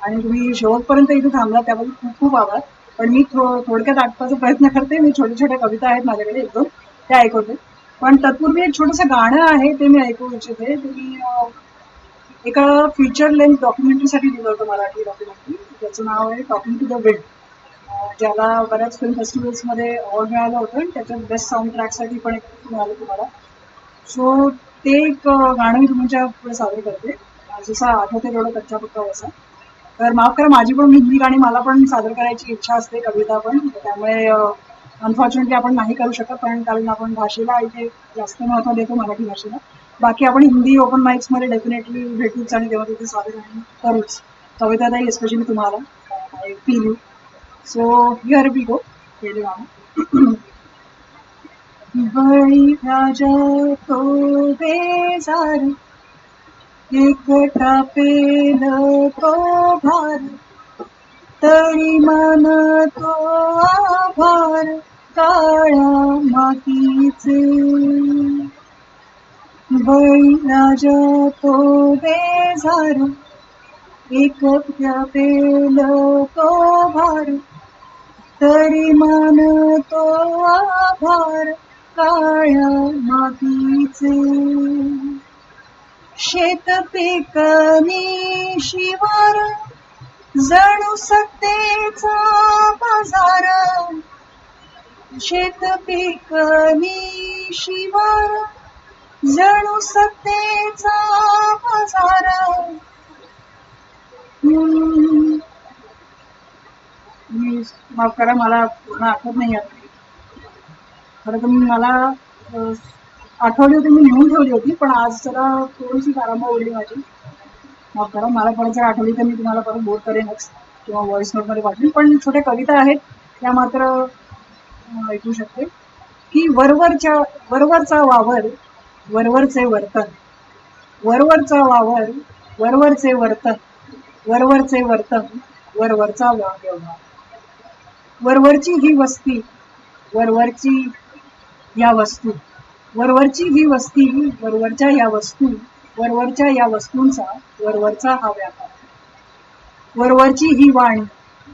आणि तुम्ही शेवटपर्यंत इथे थांबला त्याबद्दल खूप खूप आभार. पण मी थोडक्यात आटपायचा प्रयत्न करते. मी छोट्या छोट्या कविता आहेत माझ्याकडे 1-2 त्या ऐकवते, पण तत्पूर्वी एक छोटंसं गाणं आहे ते मी ऐकू इच्छिते. ते मी एका फीचर लेंथ डॉक्युमेंटरीसाठी दिलं होतं, मराठी डॉक्युमेंटरी. त्याचं नाव आहे टॉकिंग टू द विंड, ज्याला बऱ्याच फिल्म फेस्टिवल्समध्ये अवॉर्ड मिळालं होतं आणि त्याच्यात बेस्ट साऊंड ट्रॅकसाठी पण एक मिळालं तुम्हाला. सो ते एक गाणं मी तुमच्या पुढे सादर करते, जसं आठवते तेवढं कच्चा पक्का वसा. तर माफ करा, माझी पण हिंदी गाणी मला पण सादर करायची इच्छा असते, कविता पण, त्यामुळे अनफॉर्च्युनेटली आपण नाही करू शकत, कारण आपण भाषेला इथे जास्त महत्त्व देतो, मराठी भाषेला. बाकी आपण हिंदी ओपन माइक्समध्ये डेफिनेटली भेटूच आणि तेव्हा तिथे सादर करूच. कविता ताई स्पेशली तुम्हाला, I feel you. So here we go. पहिले गाणं. बळी राजा तो बेजार, एकटा पेल तो भार, तरी मन तो आभार काळ्या मातीचे. बळी राजा तो बेजार, एकटा पेल तो भार, तरी मन तो आभार काळ्या मातीचे. शेत पिकनी शिवार, जणू सत्तेचा बाजार, शेत पिकनी शिवार, जणू सत्तेचा बाजार. माफ करा, मला पूर्ण आठवत नाही आहे. खरं तर मला आठवली होती, मी लिहून ठेवली होती, पण आज जरा थोडीशी तारांबळ उडली माझी. माफ करा, मला परत जर आठवली तर मी तुम्हाला परत बोट करेनच किंवा व्हॉइस नोटमध्ये पाठवेन. पण छोट्या कविता आहेत त्या मात्र ऐकू शकते. की वरवरचा वावर, वरवरचे वर्तन, वरवरचा वावर, वरवरचे वर्तन, वरवरचे वर्तन, वरवरचा व्यवहार. वरवरची ही वस्ती, वरवरची या वस्तू, वरवरची ही वस्ती, वरवरच्या या वस्तू, वरवरच्या या वस्तूंचा वरवरचा हा व्यापार. वरवरची ही वाणी,